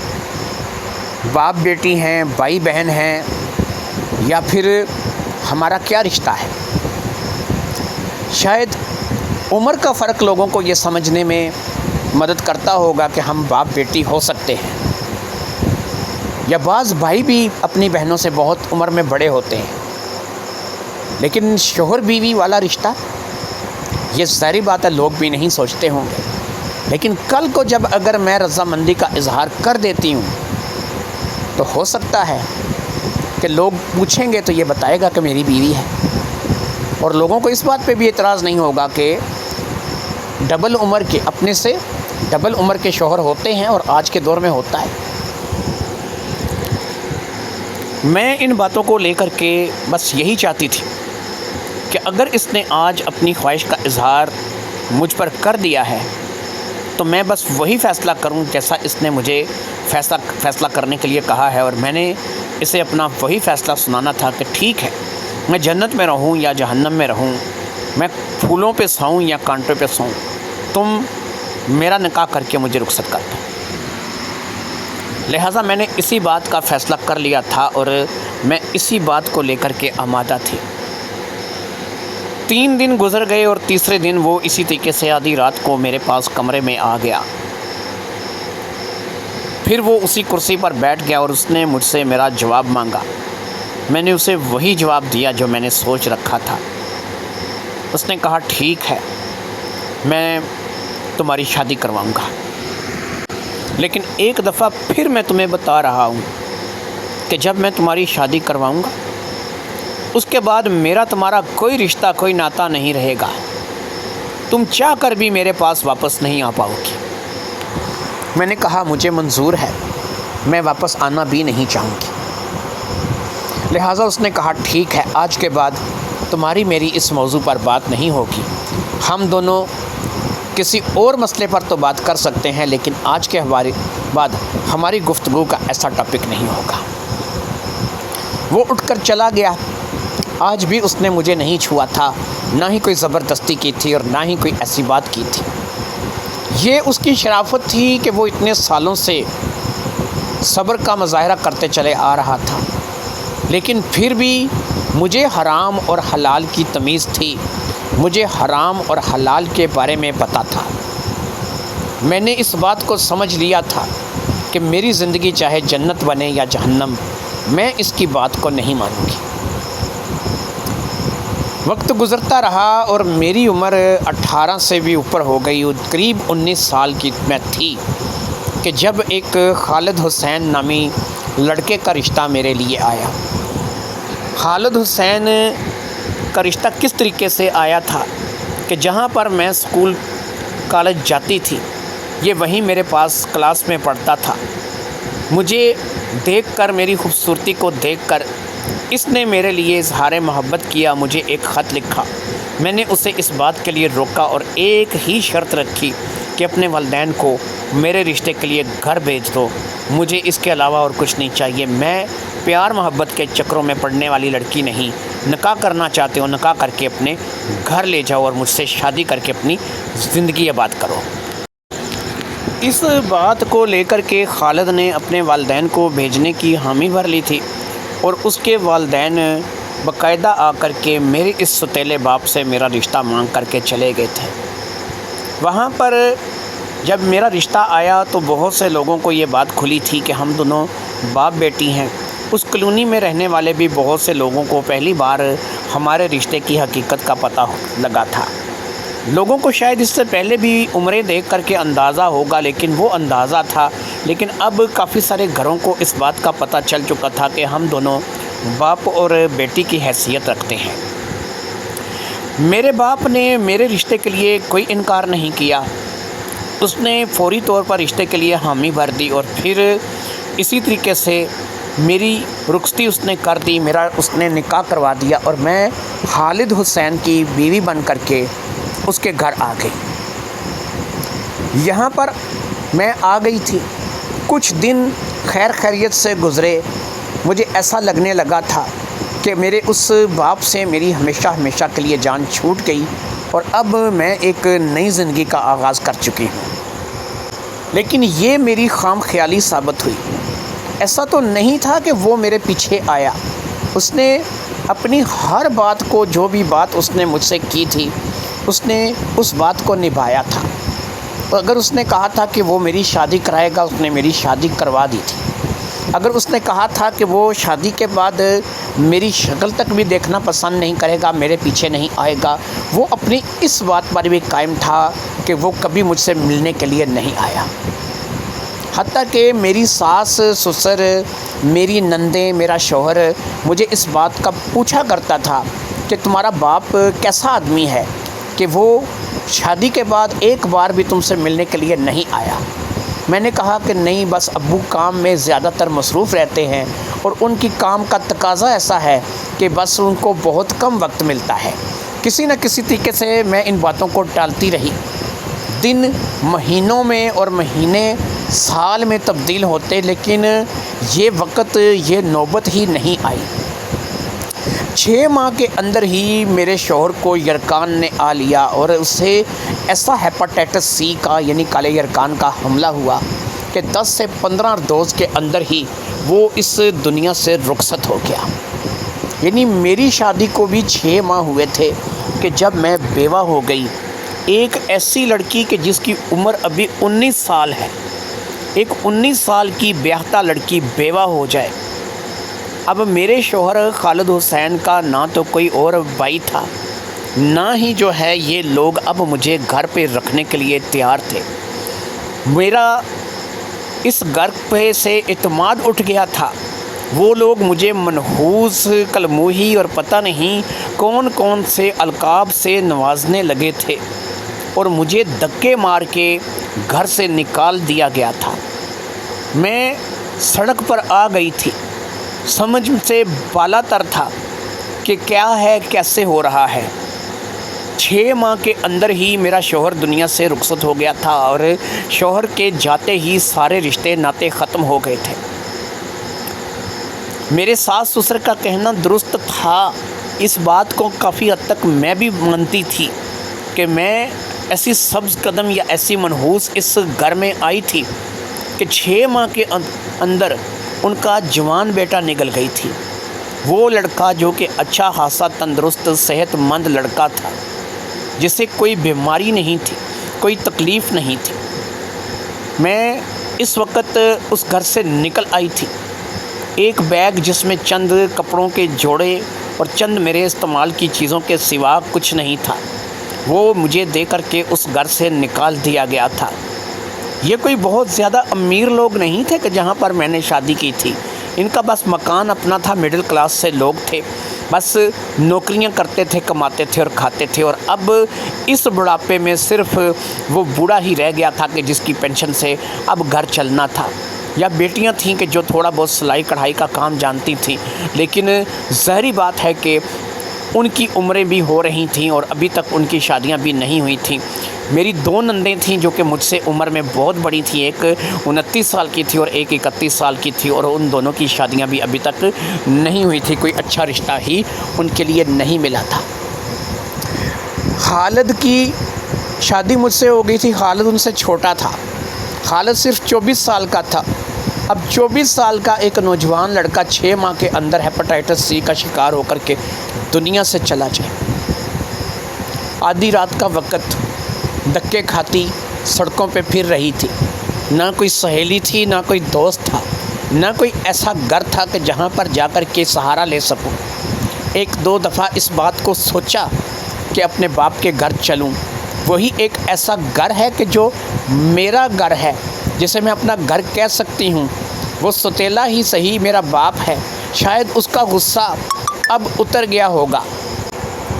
باپ بیٹی ہیں، بھائی بہن ہیں، یا پھر ہمارا کیا رشتہ ہے۔ شاید عمر کا فرق لوگوں کو یہ سمجھنے میں مدد کرتا ہوگا کہ ہم باپ بیٹی ہو سکتے ہیں، یا بعض بھائی بھی اپنی بہنوں سے بہت عمر میں بڑے ہوتے ہیں، لیکن شوہر بیوی والا رشتہ یہ ظاہری بات ہے لوگ بھی نہیں سوچتے ہوں گے۔ لیکن کل کو جب اگر میں رضامندی کا اظہار کر دیتی ہوں تو ہو سکتا ہے کہ لوگ پوچھیں گے تو یہ بتائے گا کہ میری بیوی ہے، اور لوگوں کو اس بات پہ بھی اعتراض نہیں ہوگا کہ ڈبل عمر کے اپنے سے ڈبل عمر کے شوہر ہوتے ہیں، اور آج کے دور میں ہوتا ہے۔ میں ان باتوں کو لے کر کے بس یہی چاہتی تھی کہ اگر اس نے آج اپنی خواہش کا اظہار مجھ پر کر دیا ہے تو میں بس وہی فیصلہ کروں جیسا اس نے مجھے فیصلہ کرنے کے لیے کہا ہے، اور میں نے اسے اپنا وہی فیصلہ سنانا تھا کہ ٹھیک ہے، میں جنت میں رہوں یا جہنم میں رہوں، میں پھولوں پہ سوؤں یا کانٹوں پہ سوؤں، تم میرا نکاح کر کے مجھے رخصت کر دو۔ لہٰذا میں نے اسی بات کا فیصلہ کر لیا تھا اور میں اسی بات کو لے کر کے آمادہ تھی۔ 3 دن گزر گئے اور تیسرے دن وہ اسی طریقے سے آدھی رات کو میرے پاس کمرے میں آ گیا۔ پھر وہ اسی کرسی پر بیٹھ گیا اور اس نے مجھ سے میرا جواب مانگا۔ میں نے اسے وہی جواب دیا جو میں نے سوچ رکھا تھا۔ اس نے کہا ٹھیک ہے، میں تمہاری شادی کرواؤں گا، لیکن ایک دفعہ پھر میں تمہیں بتا رہا ہوں کہ جب میں تمہاری شادی کرواؤں گا اس کے بعد میرا تمہارا کوئی رشتہ کوئی ناتا نہیں رہے گا، تم چاہ کر بھی میرے پاس واپس نہیں آ پاؤ گی۔ میں نے کہا مجھے منظور ہے، میں واپس آنا بھی نہیں چاہوں گی۔ لہٰذا اس نے کہا ٹھیک ہے، آج کے بعد تمہاری میری اس موضوع پر بات نہیں ہوگی، ہم دونوں کسی اور مسئلے پر تو بات کر سکتے ہیں، لیکن آج کے بعد ہماری گفتگو کا ایسا ٹاپک نہیں ہوگا۔ وہ اٹھ کر چلا گیا۔ آج بھی اس نے مجھے نہیں چھوا تھا، نہ ہی کوئی زبردستی کی تھی اور نہ ہی کوئی ایسی بات کی تھی۔ یہ اس کی شرافت تھی کہ وہ اتنے سالوں سے صبر کا مظاہرہ کرتے چلے آ رہا تھا، لیکن پھر بھی مجھے حرام اور حلال کی تمیز تھی، مجھے حرام اور حلال کے بارے میں پتہ تھا۔ میں نے اس بات کو سمجھ لیا تھا کہ میری زندگی چاہے جنت بنے یا جہنم، میں اس کی بات کو نہیں مانوں گی۔ وقت گزرتا رہا اور میری عمر 18 سے بھی اوپر ہو گئی، قریب 19 سال کی میں تھی کہ جب ایک خالد حسین نامی لڑکے کا رشتہ میرے لیے آیا۔ خالد حسین کا رشتہ کس طریقے سے آیا تھا کہ جہاں پر میں اسکول کالج جاتی تھی یہ وہیں میرے پاس کلاس میں پڑھتا تھا۔ مجھے دیکھ کر، میری خوبصورتی کو دیکھ کر اس نے میرے لیے اظہار محبت کیا، مجھے ایک خط لکھا۔ میں نے اسے اس بات کے لیے روکا اور ایک ہی شرط رکھی کہ اپنے والدین کو میرے رشتے کے لیے گھر بھیج دو، مجھے اس کے علاوہ اور کچھ نہیں چاہیے۔ میں پیار محبت کے چکروں میں پڑنے والی لڑکی نہیں۔ نکاح کرنا چاہتے ہو نکاح کر کے اپنے گھر لے جاؤ اور مجھ سے شادی کر کے اپنی زندگی آباد کرو۔ اس بات کو لے کر کے خالد نے اپنے والدین کو بھیجنے کی حامی بھر لی تھی اور اس کے والدین باقاعدہ آ کر کے میرے اس ستیلے باپ سے میرا رشتہ مانگ کر کے چلے گئے تھے۔ وہاں پر جب میرا رشتہ آیا تو بہت سے لوگوں کو یہ بات کھلی تھی کہ ہم دونوں باپ بیٹی ہیں۔ اس کالونی میں رہنے والے بھی بہت سے لوگوں کو پہلی بار ہمارے رشتے کی حقیقت کا پتہ لگا تھا۔ لوگوں کو شاید اس سے پہلے بھی عمریں دیکھ کر کے اندازہ ہوگا، لیکن وہ اندازہ تھا، لیکن اب کافی سارے گھروں کو اس بات کا پتہ چل چکا تھا کہ ہم دونوں باپ اور بیٹی کی حیثیت رکھتے ہیں۔ میرے باپ نے میرے رشتے کے لیے کوئی انکار نہیں کیا، اس نے فوری طور پر رشتے کے لیے حامی بھر دی اور پھر اسی طریقے سے میری رخصتی اس نے کر دی، اس نے نکاح کروا دیا اور میں خالد حسین کی بیوی بن کر کے اس کے گھر آ گئی۔ یہاں پر میں آ گئی تھی، کچھ دن خیر خیریت سے گزرے، مجھے ایسا لگنے لگا تھا کہ میرے اس باپ سے میری ہمیشہ ہمیشہ کے لیے جان چھوٹ گئی اور اب میں ایک نئی زندگی کا آغاز کر چکی ہوں۔ لیکن یہ میری خام خیالی ثابت ہوئی۔ ایسا تو نہیں تھا کہ وہ میرے پیچھے آیا، اس نے اپنی ہر بات کو، جو بھی بات اس نے مجھ سے کی تھی، اس نے اس بات کو نبھایا تھا۔ اگر اس نے کہا تھا کہ وہ میری شادی کرائے گا، اس نے میری شادی کروا دی تھی۔ اگر اس نے کہا تھا کہ وہ شادی کے بعد میری شکل تک بھی دیکھنا پسند نہیں کرے گا، میرے پیچھے نہیں آئے گا، وہ اپنی اس بات پر بھی قائم تھا کہ وہ کبھی مجھ سے ملنے کے لیے نہیں آیا۔ حتیٰ کہ میری ساس سسر، میری نندیں، میرا شوہر مجھے اس بات کا پوچھا کرتا تھا کہ تمہارا باپ کیسا آدمی ہے کہ وہ شادی کے بعد ایک بار بھی تم سے ملنے کے لیے نہیں آیا۔ میں نے کہا کہ نہیں، بس ابو کام میں زیادہ تر مصروف رہتے ہیں اور ان کی کام کا تقاضا ایسا ہے کہ بس ان کو بہت کم وقت ملتا ہے۔ کسی نہ کسی طریقے سے میں ان باتوں کو ٹالتی رہی۔ دن مہینوں میں اور مہینے سال میں تبدیل ہوتے، لیکن یہ وقت، یہ نوبت ہی نہیں آئی۔ 6 ماہ کے اندر ہی میرے شوہر کو یرکان نے آ لیا اور اسے ایسا ہیپاٹائٹس سی کا، یعنی کالے یرکان کا حملہ ہوا کہ 10 سے 15 روز کے اندر ہی وہ اس دنیا سے رخصت ہو گیا۔ یعنی میری شادی کو بھی 6 ماہ ہوئے تھے کہ جب میں بیوہ ہو گئی۔ ایک ایسی لڑکی کہ جس کی عمر ابھی 19 سال ہے، ایک 19 سال کی بیاہتا لڑکی بیوہ ہو جائے۔ اب میرے شوہر خالد حسین کا نہ تو کوئی اور بھائی تھا، نہ ہی جو ہے یہ لوگ اب مجھے گھر پہ رکھنے کے لیے تیار تھے۔ میرا اس گھر پہ سے اعتماد اٹھ گیا تھا۔ وہ لوگ مجھے منحوس، کلموہی اور پتہ نہیں کون کون سے القاب سے نوازنے لگے تھے اور مجھے دھکے مار کے گھر سے نکال دیا گیا تھا۔ میں سڑک پر آ گئی تھی، سمجھ سے بالا تر تھا کہ کیا ہے، کیسے ہو رہا ہے۔ 6 ماہ کے اندر ہی میرا شوہر دنیا سے رخصت ہو گیا تھا اور شوہر کے جاتے ہی سارے رشتے ناطے ختم ہو گئے تھے۔ میرے ساس سسر کا کہنا درست تھا، اس بات کو کافی حد تک میں بھی مانتی تھی کہ میں ایسی سبز قدم یا ایسی منحوس اس گھر میں آئی تھی کہ 6 ماہ کے اندر ان کا جوان بیٹا نکل گئی تھی۔ وہ لڑکا جو کہ اچھا خاصا تندرست صحت مند لڑکا تھا، جسے کوئی بیماری نہیں تھی، کوئی تکلیف نہیں تھی۔ میں اس وقت اس گھر سے نکل آئی تھی، ایک بیگ جس میں چند کپڑوں کے جوڑے اور چند میرے استعمال کی چیزوں کے سوا کچھ نہیں تھا، وہ مجھے دے کر کے اس گھر سے نکال دیا گیا تھا۔ یہ کوئی بہت زیادہ امیر لوگ نہیں تھے کہ جہاں پر میں نے شادی کی تھی، ان کا بس مکان اپنا تھا، مڈل کلاس سے لوگ تھے۔ بس نوکریاں کرتے تھے, کماتے تھے اور کھاتے تھے. اور اب اس بڑھاپے میں صرف وہ بوڑھا ہی رہ گیا تھا کہ جس کی پینشن سے اب گھر چلنا تھا, یا بیٹیاں تھیں کہ جو تھوڑا بہت سلائی کڑھائی کا کام جانتی تھیں. لیکن ظاہری بات ہے کہ ان کی عمریں بھی ہو رہی تھیں اور ابھی تک ان کی شادیاں بھی نہیں ہوئی تھیں. میری 2 نندیں تھیں جو کہ مجھ سے عمر میں بہت بڑی تھیں, ایک 29 سال کی تھی اور ایک 31 سال کی تھی, اور ان دونوں کی شادیاں بھی ابھی تک نہیں ہوئی تھی. کوئی اچھا رشتہ ہی ان کے لیے نہیں ملا تھا. خالد کی شادی مجھ سے ہو گئی تھی. خالد ان سے چھوٹا تھا. خالد صرف 24 سال کا تھا. اب 24 سال کا ایک نوجوان لڑکا 6 ماہ کے اندر ہیپاٹائٹس سی کا شکار ہو کر کے دنیا سے چلا جائے. آدھی رات کا وقت دھکے کھاتی سڑکوں پہ پھر رہی تھی. نہ کوئی سہیلی تھی, نہ کوئی دوست تھا, نہ کوئی ایسا گھر تھا کہ جہاں پر جا کر کے سہارا لے سکوں. 1-2 دفعہ اس بات کو سوچا کہ اپنے باپ کے گھر چلوں. وہی ایک ایسا گھر ہے کہ جو میرا گھر ہے, جسے میں اپنا گھر کہہ سکتی ہوں. وہ ستیلا ہی صحیح میرا باپ ہے. شاید اس کا غصہ اب اتر گیا ہوگا.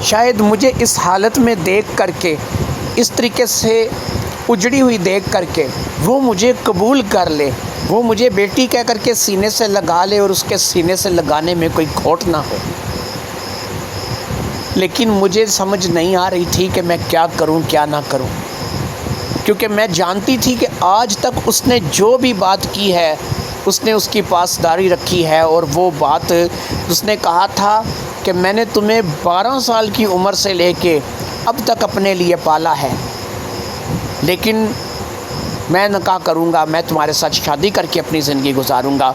شاید مجھے اس حالت میں دیکھ کر کے, اس طریقے سے اجڑی ہوئی دیکھ کر کے وہ مجھے قبول کر لے, وہ مجھے بیٹی کہہ کر کے سینے سے لگا لے اور اس کے سینے سے لگانے میں کوئی کھوٹ نہ ہو. لیکن مجھے سمجھ نہیں آ رہی تھی کہ میں کیا کروں کیا نہ کروں, کیونکہ میں جانتی تھی کہ آج تک اس نے جو بھی بات کی ہے اس نے اس کی پاسداری رکھی ہے. اور وہ بات اس نے کہا تھا کہ میں نے تمہیں 12 سال کی عمر سے لے کے اب تک اپنے لیے پالا ہے, لیکن میں نکاح کروں گا, میں تمہارے ساتھ شادی کر کے اپنی زندگی گزاروں گا.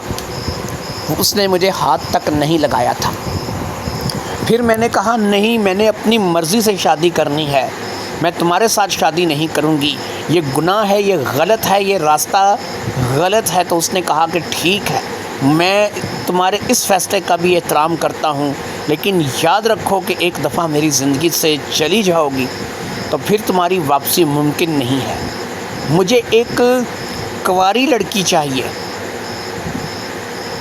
اس نے مجھے ہاتھ تک نہیں لگایا تھا. پھر میں نے کہا نہیں, میں نے اپنی مرضی سے شادی کرنی ہے, میں تمہارے ساتھ شادی نہیں کروں گی, یہ گناہ ہے, یہ غلط ہے, یہ راستہ غلط ہے. تو اس نے کہا کہ ٹھیک ہے, میں تمہارے اس فیصلے کا بھی احترام کرتا ہوں, لیکن یاد رکھو کہ ایک دفعہ میری زندگی سے چلی جاؤ گی تو پھر تمہاری واپسی ممکن نہیں ہے. مجھے ایک کنواری لڑکی چاہیے,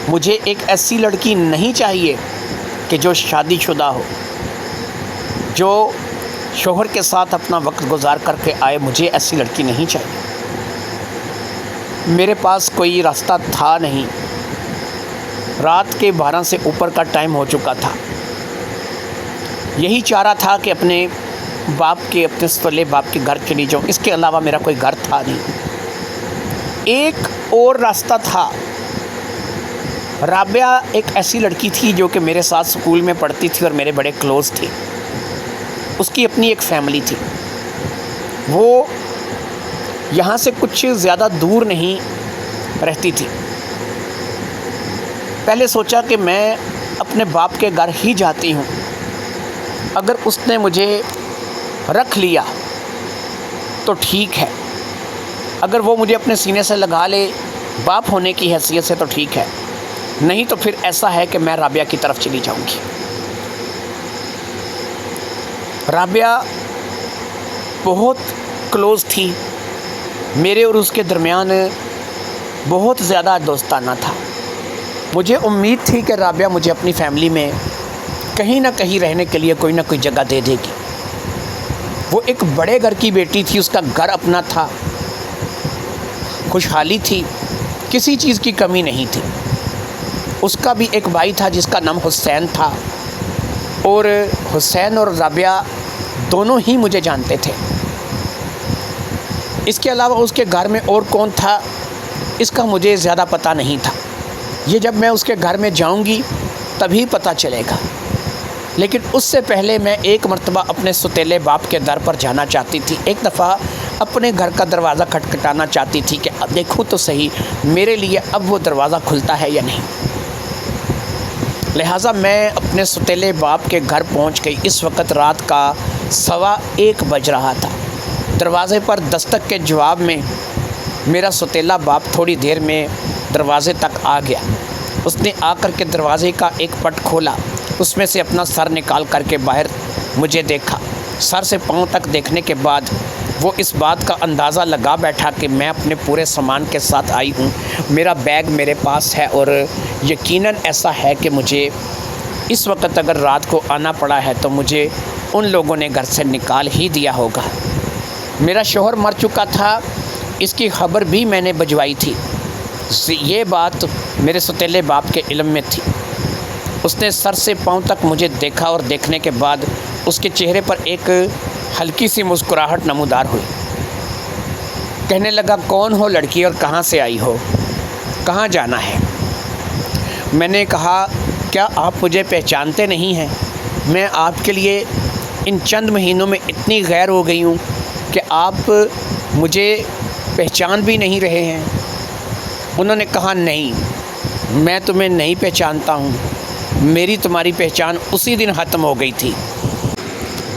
مجھے ایک ایسی لڑکی نہیں چاہیے کہ جو شادی شدہ ہو, جو شوہر کے ساتھ اپنا وقت گزار کر کے آئے. مجھے ایسی لڑکی نہیں چاہیے. میرے پاس کوئی راستہ تھا نہیں. رات کے 12 سے اوپر کا ٹائم ہو چکا تھا. یہی چارہ تھا کہ اپنے ستیلے باپ کے گھر چلی جاؤں. اس کے علاوہ میرا کوئی گھر تھا نہیں. ایک اور راستہ تھا. رابعہ ایک ایسی لڑکی تھی جو کہ میرے ساتھ سکول میں پڑھتی تھی اور میرے بڑے کلوز تھی. اس کی اپنی ایک فیملی تھی. وہ یہاں سے کچھ زیادہ دور نہیں رہتی تھی. پہلے سوچا کہ میں اپنے باپ کے گھر ہی جاتی ہوں. اگر اس نے مجھے رکھ لیا تو ٹھیک ہے, اگر وہ مجھے اپنے سینے سے لگا لے باپ ہونے کی حیثیت سے تو ٹھیک ہے, نہیں تو پھر ایسا ہے کہ میں رابعہ کی طرف چلی جاؤں گی. رابعہ بہت کلوز تھی. میرے اور اس کے درمیان بہت زیادہ دوستانہ تھا. مجھے امید تھی کہ رابعہ مجھے اپنی فیملی میں کہیں نہ کہیں رہنے کے لیے کوئی نہ کوئی جگہ دے دے گی. وہ ایک بڑے گھر کی بیٹی تھی, اس کا گھر اپنا تھا, خوشحالی تھی, کسی چیز کی کمی نہیں تھی. اس کا بھی ایک بھائی تھا جس کا نام حسین تھا, اور حسین اور رابعہ دونوں ہی مجھے جانتے تھے. اس کے علاوہ اس کے گھر میں اور کون تھا اس کا مجھے زیادہ پتہ نہیں تھا. یہ جب میں اس کے گھر میں جاؤں گی تبھی پتہ چلے گا. لیکن اس سے پہلے میں ایک مرتبہ اپنے ستیلے باپ کے در پر جانا چاہتی تھی. ایک دفعہ اپنے گھر کا دروازہ کھٹکھٹانا چاہتی تھی کہ اب دیکھوں تو صحیح میرے لیے اب وہ دروازہ کھلتا ہے یا نہیں. لہٰذا میں اپنے ستیلے باپ کے گھر پہنچ گئی. اس وقت رات کا 1:15 بج رہا تھا. دروازے پر دستک کے جواب میں میرا ستیلا باپ تھوڑی دیر میں دروازے تک آ گیا. اس نے آ کر کے دروازے کا ایک پٹ کھولا, اس میں سے اپنا سر نکال کر کے باہر مجھے دیکھا. سر سے پاؤں تک دیکھنے کے بعد وہ اس بات کا اندازہ لگا بیٹھا کہ میں اپنے پورے سامان کے ساتھ آئی ہوں, میرا بیگ میرے پاس ہے, اور یقیناً ایسا ہے کہ مجھے اس وقت اگر رات کو آنا پڑا ہے تو مجھے ان لوگوں نے گھر سے نکال ہی دیا ہوگا۔ میرا شوہر مر چکا تھا، اس کی خبر بھی میں نے بھجوائی تھی۔ یہ بات میرے ستیلے باپ کے علم میں تھی۔ اس نے سر سے پاؤں تک مجھے دیکھا اور دیکھنے کے بعد اس کے چہرے پر ایک ہلکی سی مسکراہٹ نمودار ہوئی۔ کہنے لگا، کون ہو لڑکی اور کہاں سے آئی ہو، کہاں جانا ہے؟ میں نے کہا، کیا آپ مجھے پہچانتے نہیں ہیں؟ میں آپ کے لیے ان چند مہینوں میں اتنی غیر ہو گئی ہوں کہ آپ مجھے پہچان بھی نہیں رہے ہیں۔ انہوں نے کہا، نہیں، میں تمہیں نہیں پہچانتا ہوں، میری تمہاری پہچان اسی دن ختم ہو گئی تھی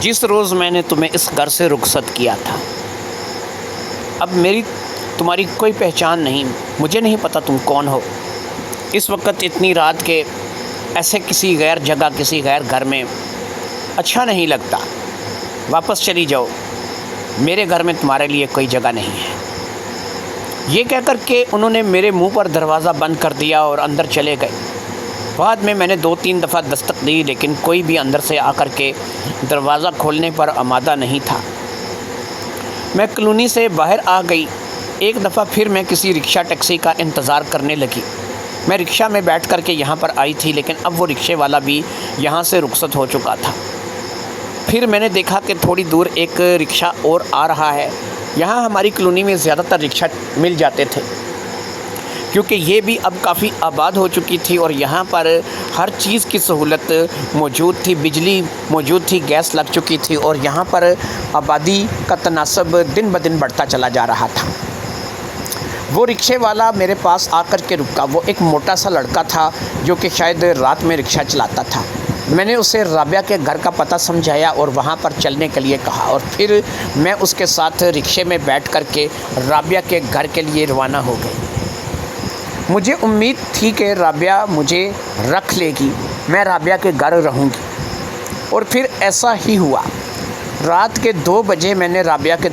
جس روز میں نے تمہیں اس گھر سے رخصت کیا تھا۔ اب میری تمہاری کوئی پہچان نہیں، مجھے نہیں پتہ تم کون ہو۔ اس وقت اتنی رات کے ایسے کسی غیر جگہ، کسی غیر گھر میں اچھا نہیں لگتا، واپس چلی جاؤ، میرے گھر میں تمہارے لیے کوئی جگہ نہیں ہے۔ یہ کہہ کر کے انہوں نے میرے منہ پر دروازہ بند کر دیا اور اندر چلے گئے۔ بعد میں نے 2-3 دفعہ دستک دی، لیکن کوئی بھی اندر سے آ کر کے دروازہ کھولنے پر آمادہ نہیں تھا۔ میں کالونی سے باہر آ گئی۔ ایک دفعہ پھر میں کسی رکشہ ٹیکسی کا انتظار کرنے لگی۔ میں رکشہ میں بیٹھ کر کے یہاں پر آئی تھی، لیکن اب وہ رکشے والا بھی یہاں سے رخصت ہو چکا تھا۔ پھر میں نے دیکھا کہ تھوڑی دور ایک رکشہ اور آ رہا ہے۔ یہاں ہماری کالونی میں زیادہ تر رکشہ مل جاتے تھے، کیونکہ یہ بھی اب کافی آباد ہو چکی تھی اور یہاں پر ہر چیز کی سہولت موجود تھی، بجلی موجود تھی، گیس لگ چکی تھی اور یہاں پر آبادی کا تناسب دن بدن بڑھتا چلا جا رہا تھا۔ وہ رکشے والا میرے پاس آ کر کے رکا۔ وہ ایک موٹا سا لڑکا تھا جو کہ شاید رات میں رکشہ چلاتا تھا۔ میں نے اسے رابعہ کے گھر کا پتہ سمجھایا اور وہاں پر چلنے کے لیے کہا، اور پھر میں اس کے ساتھ رکشے میں بیٹھ کر کے رابعہ کے گھر کے لیے روانہ ہو گئی۔ مجھے امید تھی کہ رابعہ مجھے رکھ لے گی، میں رابعہ کے گھر رہوں گی، اور پھر ایسا ہی ہوا۔ رات کے 2 بجے میں نے رابعہ کے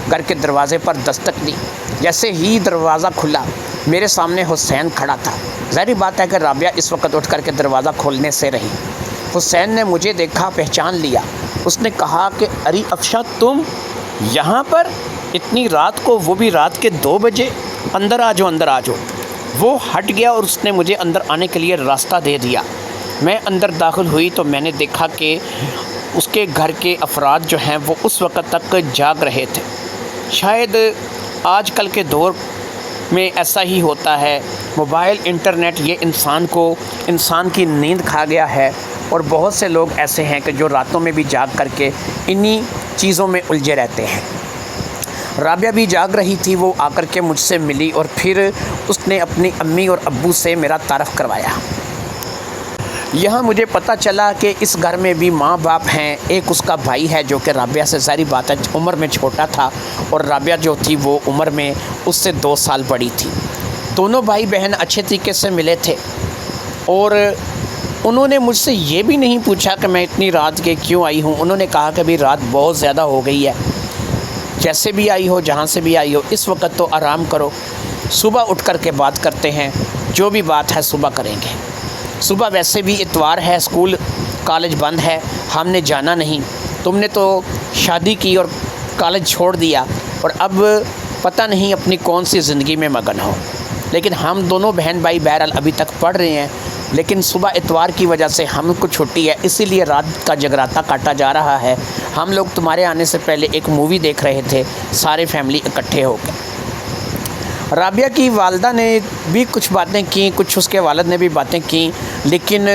گھر کے دروازے پر دستک دی۔ جیسے ہی دروازہ کھلا، میرے سامنے حسین کھڑا تھا۔ ظاہری بات ہے کہ رابعہ اس وقت اٹھ کر کے دروازہ کھولنے سے رہی۔ حسین نے مجھے دیکھا، پہچان لیا۔ اس نے کہا کہ ارے افشا، تم یہاں پر اتنی رات کو، وہ بھی رات کے 2 بجے؟ اندر آ جاؤ، اندر آ جاؤ۔ وہ ہٹ گیا اور اس نے مجھے اندر آنے کے لیے راستہ دے دیا۔ میں اندر داخل ہوئی تو میں نے دیکھا کہ اس کے گھر کے افراد جو ہیں وہ اس وقت تک جاگ رہے تھے۔ شاید آج کل کے دور میں ایسا ہی ہوتا ہے، موبائل، انٹرنیٹ، یہ انسان کی نیند کھا گیا ہے، اور بہت سے لوگ ایسے ہیں کہ جو راتوں میں بھی جاگ کر کے انہی چیزوں میں الجھے رہتے ہیں۔ رابعہ بھی جاگ رہی تھی۔ وہ آ کر کے مجھ سے ملی اور پھر اس نے اپنی امی اور ابو سے میرا تعارف کروایا۔ یہاں مجھے پتہ چلا کہ اس گھر میں بھی ماں باپ ہیں، ایک اس کا بھائی ہے جو کہ رابعہ سے ظاہری بات ہے عمر میں چھوٹا تھا، اور رابعہ جو تھی وہ عمر میں اس سے 2 سال بڑی تھی۔ دونوں بھائی بہن اچھے طریقے سے ملے تھے، اور انہوں نے مجھ سے یہ بھی نہیں پوچھا کہ میں اتنی رات کے کیوں آئی ہوں۔ انہوں نے کہا کہ بھی رات بہت زیادہ ہو گئی ہے، جیسے بھی آئی ہو، جہاں سے بھی آئی ہو، اس وقت تو آرام کرو، صبح اٹھ کر کے بات کرتے ہیں، جو بھی بات ہے صبح کریں گے۔ صبح ویسے بھی اتوار ہے، اسکول کالج بند ہے، ہم نے جانا نہیں، تم نے تو شادی کی اور کالج چھوڑ دیا، اور اب پتہ نہیں اپنی کون سی زندگی میں مگن ہو۔ لیکن ہم دونوں بہن بھائی بہرحال ابھی تک پڑھ رہے ہیں، لیکن صبح اتوار کی وجہ سے ہم کو چھٹی ہے، اسی لیے رات کا جگراتا کاٹا جا رہا ہے۔ ہم لوگ تمہارے آنے سے پہلے ایک مووی دیکھ رہے تھے، سارے فیملی اکٹھے ہو کے۔ رابعہ کی والدہ نے بھی کچھ باتیں کیں، کچھ اس کے والد نے بھی باتیں کیں، لیکن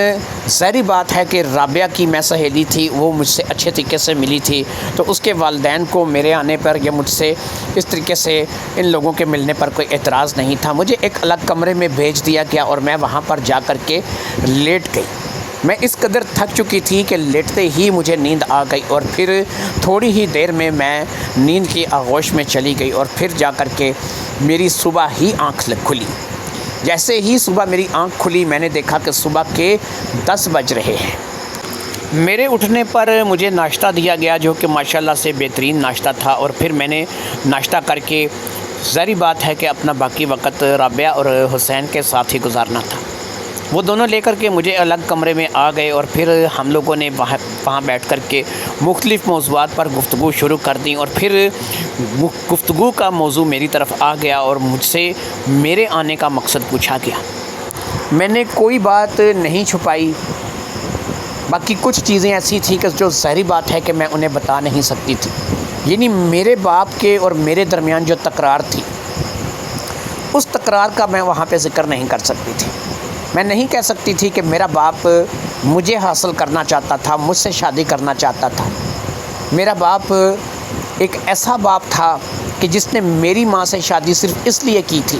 ظاہری بات ہے کہ رابعہ کی میں سہیلی تھی، وہ مجھ سے اچھے طریقے سے ملی تھی، تو اس کے والدین کو میرے آنے پر یا مجھ سے اس طریقے سے ان لوگوں کے ملنے پر کوئی اعتراض نہیں تھا۔ مجھے ایک الگ کمرے میں بھیج دیا گیا اور میں وہاں پر جا کر کے لیٹ گئی۔ میں اس قدر تھک چکی تھی کہ لیٹتے ہی مجھے نیند آ گئی، اور پھر تھوڑی ہی دیر میں نیند کی آغوش میں چلی گئی، اور پھر جا کر کے میری صبح ہی آنکھ کھلی۔ جیسے ہی صبح میری آنکھ کھلی، میں نے دیکھا کہ صبح کے 10 بج رہے ہیں۔ میرے اٹھنے پر مجھے ناشتہ دیا گیا، جو کہ ماشاءاللہ سے بہترین ناشتہ تھا، اور پھر میں نے ناشتہ کر کے ظاہری بات ہے کہ اپنا باقی وقت رابعہ اور حسین کے ساتھ ہی گزارنا تھا۔ وہ دونوں لے کر کے مجھے الگ کمرے میں آ گئے اور پھر ہم لوگوں نے وہاں بیٹھ کر کے مختلف موضوعات پر گفتگو شروع کر دی، اور پھر گفتگو کا موضوع میری طرف آ گیا اور مجھ سے میرے آنے کا مقصد پوچھا گیا۔ میں نے کوئی بات نہیں چھپائی، باقی کچھ چیزیں ایسی تھیں کہ جو ظاہری بات ہے کہ میں انہیں بتا نہیں سکتی تھی، یعنی میرے باپ کے اور میرے درمیان جو تکرار تھی، اس تکرار کا میں وہاں پہ ذکر نہیں کر سکتی تھی۔ میں نہیں کہہ سکتی تھی کہ میرا باپ مجھے حاصل کرنا چاہتا تھا، مجھ سے شادی کرنا چاہتا تھا۔ میرا باپ ایک ایسا باپ تھا کہ جس نے میری ماں سے شادی صرف اس لیے کی تھی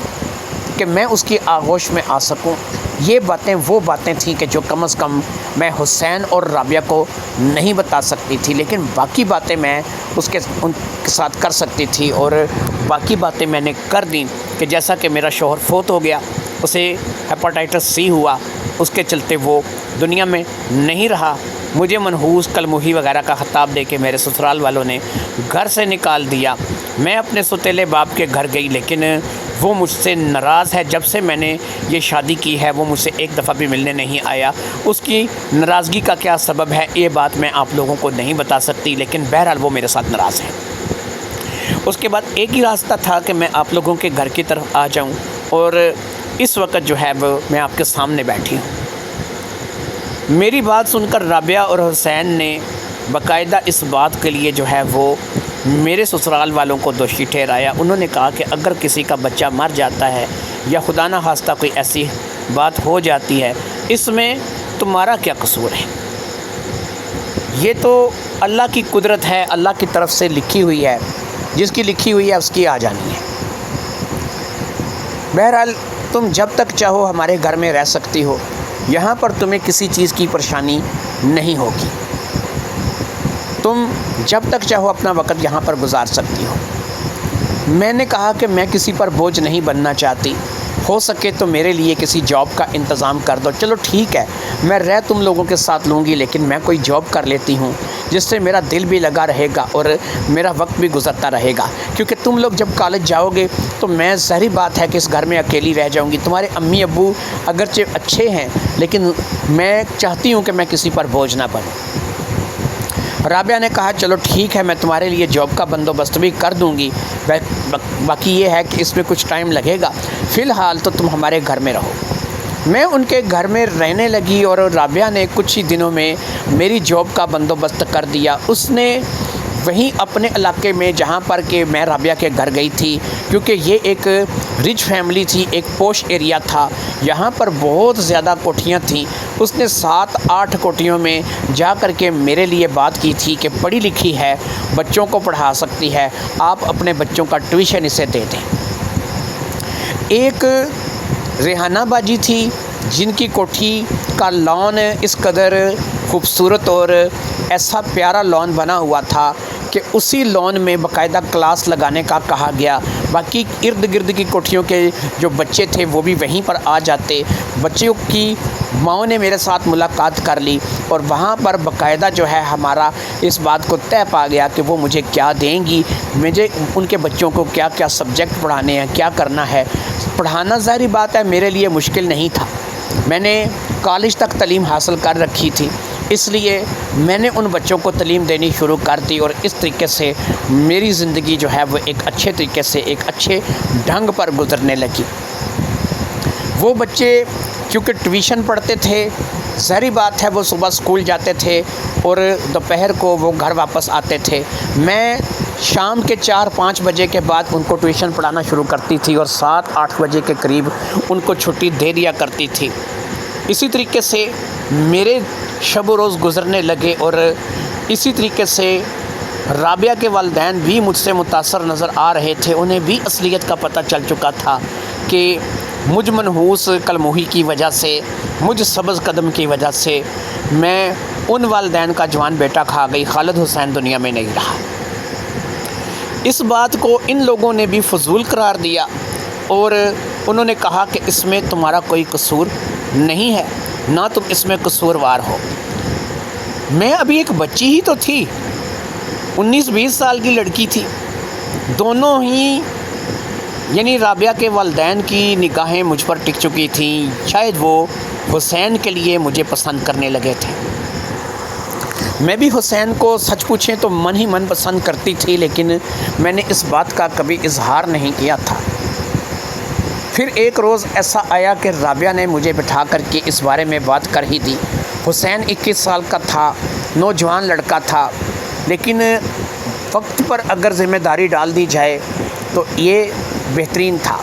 کہ میں اس کی آغوش میں آ سکوں۔ یہ باتیں وہ باتیں تھیں کہ جو کم از کم میں حسین اور رابعہ کو نہیں بتا سکتی تھی، لیکن باقی باتیں میں ان کے ساتھ کر سکتی تھی، اور باقی باتیں میں نے کر دیں کہ جیسا کہ میرا شوہر فوت ہو گیا، اسے ہیپاٹائٹس سی ہوا، اس کے چلتے وہ دنیا میں نہیں رہا، مجھے منحوس کلموہی وغیرہ کا خطاب دے کے میرے سسرال والوں نے گھر سے نکال دیا۔ میں اپنے ستیلے باپ کے گھر گئی، لیکن وہ مجھ سے ناراض ہے۔ جب سے میں نے یہ شادی کی ہے وہ مجھ سے ایک دفعہ بھی ملنے نہیں آیا۔ اس کی ناراضگی کا کیا سبب ہے یہ بات میں آپ لوگوں کو نہیں بتا سکتی، لیکن بہرحال وہ میرے ساتھ ناراض ہے۔ اس کے بعد ایک ہی راستہ تھا کہ میں آپ لوگوں کے گھر کی طرف آ جاؤں، اور اس وقت جو ہے وہ میں آپ کے سامنے بیٹھی ہوں۔ میری بات سن کر رابعہ اور حسین نے باقاعدہ اس بات کے لیے جو ہے وہ میرے سسرال والوں کو دوشی ٹھہرایا۔ انہوں نے کہا کہ اگر کسی کا بچہ مر جاتا ہے یا خدا نہ خواستہ کوئی ایسی بات ہو جاتی ہے، اس میں تمہارا کیا قصور ہے؟ یہ تو اللہ کی قدرت ہے، اللہ کی طرف سے لکھی ہوئی ہے، جس کی لکھی ہوئی ہے اس کی آ جانی ہے۔ بہرحال تم جب تک چاہو ہمارے گھر میں رہ سکتی ہو، یہاں پر تمہیں کسی چیز کی پریشانی نہیں ہوگی، تم جب تک چاہو اپنا وقت یہاں پر گزار سکتی ہو۔ میں نے کہا کہ میں کسی پر بوجھ نہیں بننا چاہتی، ہو سکے تو میرے لیے کسی جاب کا انتظام کر دو۔ چلو ٹھیک ہے، میں رہ تم لوگوں کے ساتھ لوں گی، لیکن میں کوئی جاب کر لیتی ہوں جس سے میرا دل بھی لگا رہے گا اور میرا وقت بھی گزرتا رہے گا، کیونکہ تم لوگ جب کالج جاؤ گے تو میں ظاہری بات ہے کہ اس گھر میں اکیلی رہ جاؤں گی۔ تمہارے امی ابو اگرچہ اچھے ہیں، لیکن میں چاہتی ہوں کہ میں کسی پر بوجھ نہ بنوں۔ رابعہ نے کہا چلو ٹھیک ہے، میں تمہارے لیے جاب کا بندوبست بھی کر دوں گی، باقی یہ ہے کہ اس میں کچھ ٹائم لگے گا، فی الحال تو تم ہمارے گھر میں رہو۔ میں ان کے گھر میں رہنے لگی اور رابعہ نے کچھ ہی دنوں میں میری جاب کا بندوبست کر دیا۔ اس نے وہیں اپنے علاقے میں جہاں پر کہ میں رابعہ کے گھر گئی تھی، کیونکہ یہ ایک رچ فیملی تھی، ایک پوش ایریا تھا، یہاں پر بہت زیادہ کوٹھیاں تھیں، اس نے 7-8 کوٹھیوں میں جا کر کے میرے لیے بات کی تھی کہ پڑھی لکھی ہے، بچوں کو پڑھا سکتی ہے، آپ اپنے بچوں کا ٹیوشن اسے دے دیں۔ ایک ریحانہ باجی تھی جن کی کوٹھی کا لان اس قدر خوبصورت اور ایسا پیارا لان بنا ہوا تھا کہ اسی لان میں باقاعدہ کلاس لگانے کا کہا گیا۔ باقی ارد گرد کی کوٹھیوں کے جو بچے تھے وہ بھی وہیں پر آ جاتے۔ بچوں کی ماؤں نے میرے ساتھ ملاقات کر لی اور وہاں پر باقاعدہ جو ہے ہمارا اس بات کو طے پا گیا کہ وہ مجھے کیا دیں گی، مجھے ان کے بچوں کو کیا کیا سبجیکٹ پڑھانے ہیں، کیا کرنا ہے۔ پڑھانا ظاہری بات ہے میرے لیے مشکل نہیں تھا، میں نے کالج تک تعلیم حاصل کر رکھی تھی، اس لیے میں نے ان بچوں کو تعلیم دینی شروع کر دی، اور اس طریقے سے میری زندگی جو ہے وہ ایک اچھے طریقے سے ایک اچھے ڈھنگ پر گزرنے لگی۔ وہ بچے کیونکہ ٹیوشن پڑھتے تھے، ظاہری بات ہے وہ صبح اسکول جاتے تھے اور دوپہر کو وہ گھر واپس آتے تھے۔ میں شام کے 4-5 بجے کے بعد ان کو ٹیوشن پڑھانا شروع کرتی تھی اور 7-8 بجے کے قریب ان کو چھٹی دے دیا کرتی تھی۔ اسی طریقے سے میرے شب و روز گزرنے لگے، اور اسی طریقے سے رابعہ کے والدین بھی مجھ سے متاثر نظر آ رہے تھے، انہیں بھی اصلیت کا پتہ چل چکا تھا کہ مجھ منحوس کلموہی کی وجہ سے، مجھ سبز قدم کی وجہ سے میں ان والدین کا جوان بیٹا کھا گئی، خالد حسین دنیا میں نہیں رہا۔ اس بات کو ان لوگوں نے بھی فضول قرار دیا اور انہوں نے کہا کہ اس میں تمہارا کوئی قصور نہیں ہے، نہ تم اس میں قصوروار ہو۔ میں ابھی ایک بچی ہی تو تھی، 19-20 سال کی لڑکی تھی، دونوں ہی یعنی رابعہ کے والدین کی نگاہیں مجھ پر ٹک چکی تھیں، شاید وہ حسین کے لیے مجھے پسند کرنے لگے تھے۔ میں بھی حسین کو سچ پوچھیں تو من ہی من پسند کرتی تھی، لیکن میں نے اس بات کا کبھی اظہار نہیں کیا تھا۔ پھر ایک روز ایسا آیا کہ رابعہ نے مجھے بٹھا کر کے اس بارے میں بات کر ہی دی۔ حسین 21 سال کا تھا، نوجوان لڑکا تھا، لیکن وقت پر اگر ذمہ داری ڈال دی جائے تو یہ بہترین تھا۔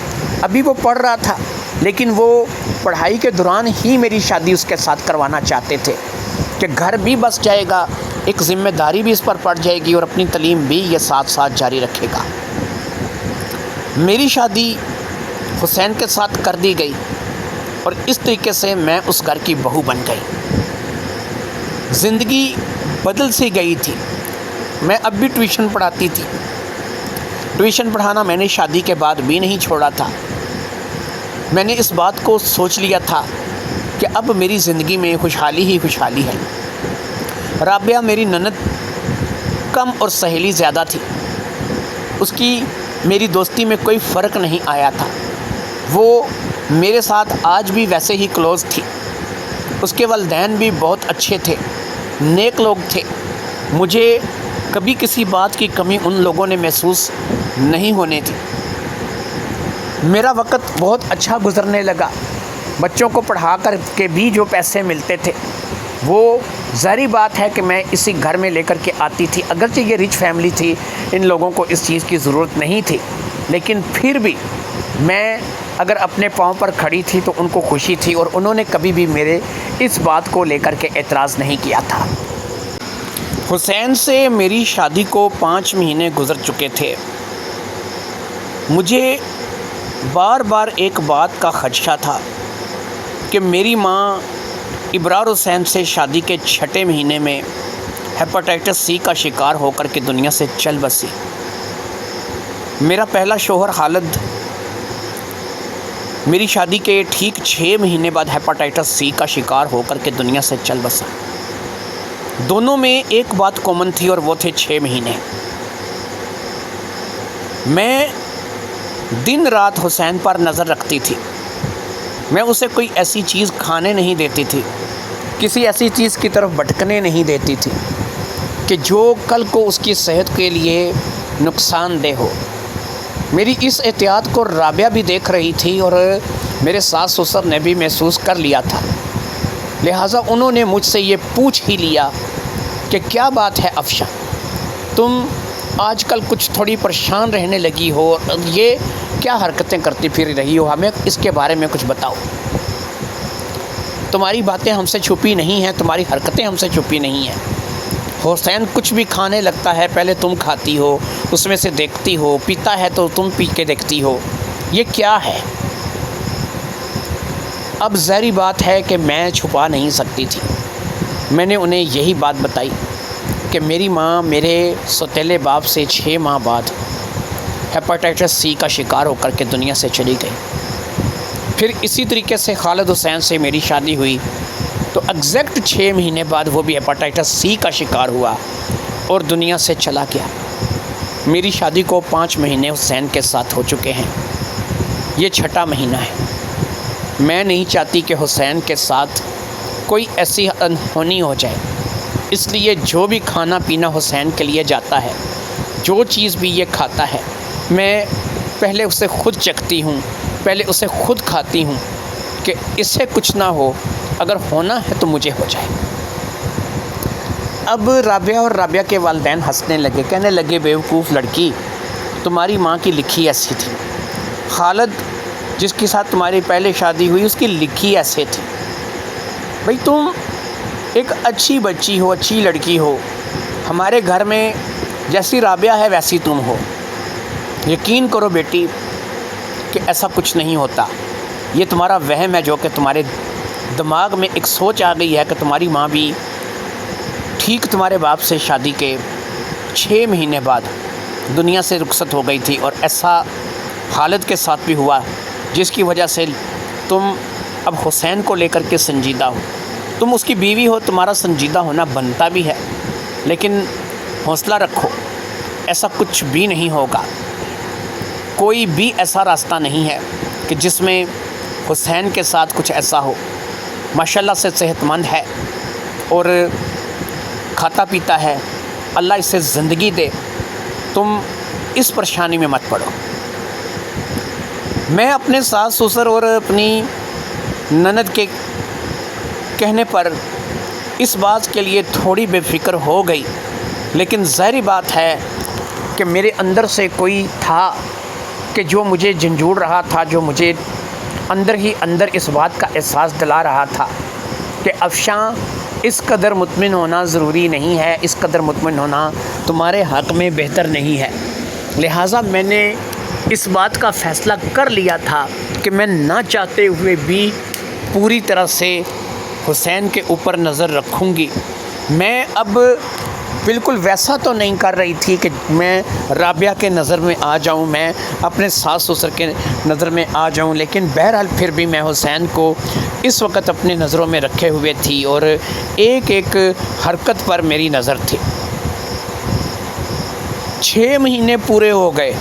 ابھی وہ پڑھ رہا تھا، لیکن وہ پڑھائی کے دوران ہی میری شادی اس کے ساتھ کروانا چاہتے تھے کہ گھر بھی بس جائے گا، ایک ذمہ داری بھی اس پر پڑ جائے گی اور اپنی تعلیم بھی یہ ساتھ ساتھ جاری رکھے گا۔ میری شادی حسین کے ساتھ کر دی گئی اور اس طریقے سے میں اس گھر کی بہو بن گئی۔ زندگی بدل سی گئی تھی۔ میں اب بھی ٹیوشن پڑھاتی تھی۔ ٹیوشن پڑھانا میں نے شادی کے بعد بھی نہیں چھوڑا تھا۔ میں نے اس بات کو سوچ لیا تھا کہ اب میری زندگی میں خوشحالی ہی خوشحالی ہے۔ رابعہ میری نند کم اور سہیلی زیادہ تھی۔ اس کی میری دوستی میں کوئی فرق نہیں آیا تھا۔ وہ میرے ساتھ آج بھی ویسے ہی کلوز تھی۔ اس کے والدین بھی بہت اچھے تھے، نیک لوگ تھے۔ مجھے کبھی کسی بات کی کمی ان لوگوں نے محسوس نہیں ہونے دی۔ میرا وقت بہت اچھا گزرنے لگا۔ بچوں کو پڑھا کر کے بھی جو پیسے ملتے تھے وہ ظاہری بات ہے کہ میں اسی گھر میں لے کر کے آتی تھی۔ اگرچہ یہ رچ فیملی تھی، ان لوگوں کو اس چیز کی ضرورت نہیں تھی، لیکن پھر بھی میں اگر اپنے پاؤں پر کھڑی تھی تو ان کو خوشی تھی، اور انہوں نے کبھی بھی میرے اس بات کو لے کر کے اعتراض نہیں کیا تھا۔ حسین سے میری شادی کو 5 مہینے گزر چکے تھے۔ مجھے بار بار ایک بات کا خدشہ تھا کہ میری ماں ابرار حسین سے شادی کے 6 مہینے میں ہیپاٹائٹس سی کا شکار ہو کر کے دنیا سے چل بسی۔ میرا پہلا شوہر خالد میری شادی کے ٹھیک 6 مہینے بعد ہیپاٹائٹس سی کا شکار ہو کر کے دنیا سے چل بسا۔ دونوں میں ایک بات کامن تھی اور وہ تھے 6 مہینے۔ میں دن رات حسین پر نظر رکھتی تھی۔ میں اسے کوئی ایسی چیز کھانے نہیں دیتی تھی، کسی ایسی چیز کی طرف بھٹکنے نہیں دیتی تھی کہ جو کل کو اس کی صحت کے لیے نقصان دہ ہو۔ میری اس احتیاط کو رابعہ بھی دیکھ رہی تھی اور میرے ساس سسر نے بھی محسوس کر لیا تھا، لہٰذا انہوں نے مجھ سے یہ پوچھ ہی لیا کہ کیا بات ہے افشاں، تم آج کل کچھ تھوڑی پریشان رہنے لگی ہو، یہ کیا حرکتیں کرتی پھر رہی ہو، ہمیں اس کے بارے میں کچھ بتاؤ۔ تمہاری باتیں ہم سے چھپی نہیں ہیں، تمہاری حرکتیں ہم سے چھپی نہیں ہیں۔ حسین کچھ بھی کھانے لگتا ہے پہلے تم کھاتی ہو، اس میں سے دیکھتی ہو، پیتا ہے تو تم پی کے دیکھتی ہو، یہ کیا ہے؟ اب ظاہری بات ہے کہ میں چھپا نہیں سکتی تھی۔ میں نے انہیں یہی بات بتائی کہ میری ماں میرے سوتیلے باپ سے 6 ماہ بعد ہیپاٹائٹس سی کا شکار ہو کر کے دنیا سے چلی گئی۔ پھر اسی طریقے سے خالد حسین سے میری شادی ہوئی تو ایگزیکٹ 6 مہینے بعد وہ بھی ہیپاٹائٹس سی کا شکار ہوا اور دنیا سے چلا گیا۔ میری شادی کو 5 مہینے حسین کے ساتھ ہو چکے ہیں، یہ 6واں مہینہ ہے۔ میں نہیں چاہتی کہ حسین کے ساتھ کوئی ایسی انہونی ہو جائے، اس لیے جو بھی کھانا پینا حسین کے لیے جاتا ہے، جو چیز بھی یہ کھاتا ہے، میں پہلے اسے خود چکھتی ہوں، پہلے اسے خود کھاتی ہوں کہ اس سے کچھ نہ ہو، اگر ہونا ہے تو مجھے ہو جائے۔ اب رابعہ اور رابعہ کے والدین ہنسنے لگے، کہنے لگے بیوقوف لڑکی، تمہاری ماں کی لکھی ایسی تھی، خالد جس کے ساتھ تمہاری پہلے شادی ہوئی اس کی لکھی ایسے تھی، بھئی تم ایک اچھی بچی ہو، اچھی لڑکی ہو، ہمارے گھر میں جیسی رابعہ ہے ویسی تم ہو۔ یقین کرو بیٹی کہ ایسا کچھ نہیں ہوتا، یہ تمہارا وہم ہے جو کہ تمہارے دماغ میں ایک سوچ آ گئی ہے کہ تمہاری ماں بھی ٹھیک تمہارے باپ سے شادی کے 6 مہینے بعد دنیا سے رخصت ہو گئی تھی، اور ایسا خالد کے ساتھ بھی ہوا جس کی وجہ سے تم اب حسین کو لے کر کے سنجیدہ ہو۔ تم اس کی بیوی ہو، تمہارا سنجیدہ ہونا بنتا بھی ہے، لیکن حوصلہ رکھو، ایسا کچھ بھی نہیں ہوگا۔ کوئی بھی ایسا راستہ نہیں ہے کہ جس میں حسین کے ساتھ کچھ ایسا ہو۔ ماشاءاللہ سے صحت مند ہے اور کھاتا پیتا ہے، اللہ اسے زندگی دے، تم اس پریشانی میں مت پڑو۔ میں اپنے ساس سسر اور اپنی نند کے کہنے پر اس بات کے لیے تھوڑی بے فکر ہو گئی، لیکن ظاہری بات ہے کہ میرے اندر سے کوئی تھا کہ جو مجھے جھنجھوڑ رہا تھا، جو مجھے اندر ہی اندر اس بات کا احساس دلا رہا تھا کہ افشاں اس قدر مطمئن ہونا ضروری نہیں ہے، اس قدر مطمئن ہونا تمہارے حق میں بہتر نہیں ہے۔ لہٰذا میں نے اس بات کا فیصلہ کر لیا تھا کہ میں نہ چاہتے ہوئے بھی پوری طرح سے حسین کے اوپر نظر رکھوں گی۔ میں اب بالکل ویسا تو نہیں کر رہی تھی کہ میں رابعہ کے نظر میں آ جاؤں، میں اپنے ساس سسر کے نظر میں آ جاؤں، لیکن بہرحال پھر بھی میں حسین کو اس وقت اپنی نظروں میں رکھے ہوئے تھی اور ایک ایک حرکت پر میری نظر تھی۔ 6 مہینے پورے ہو گئے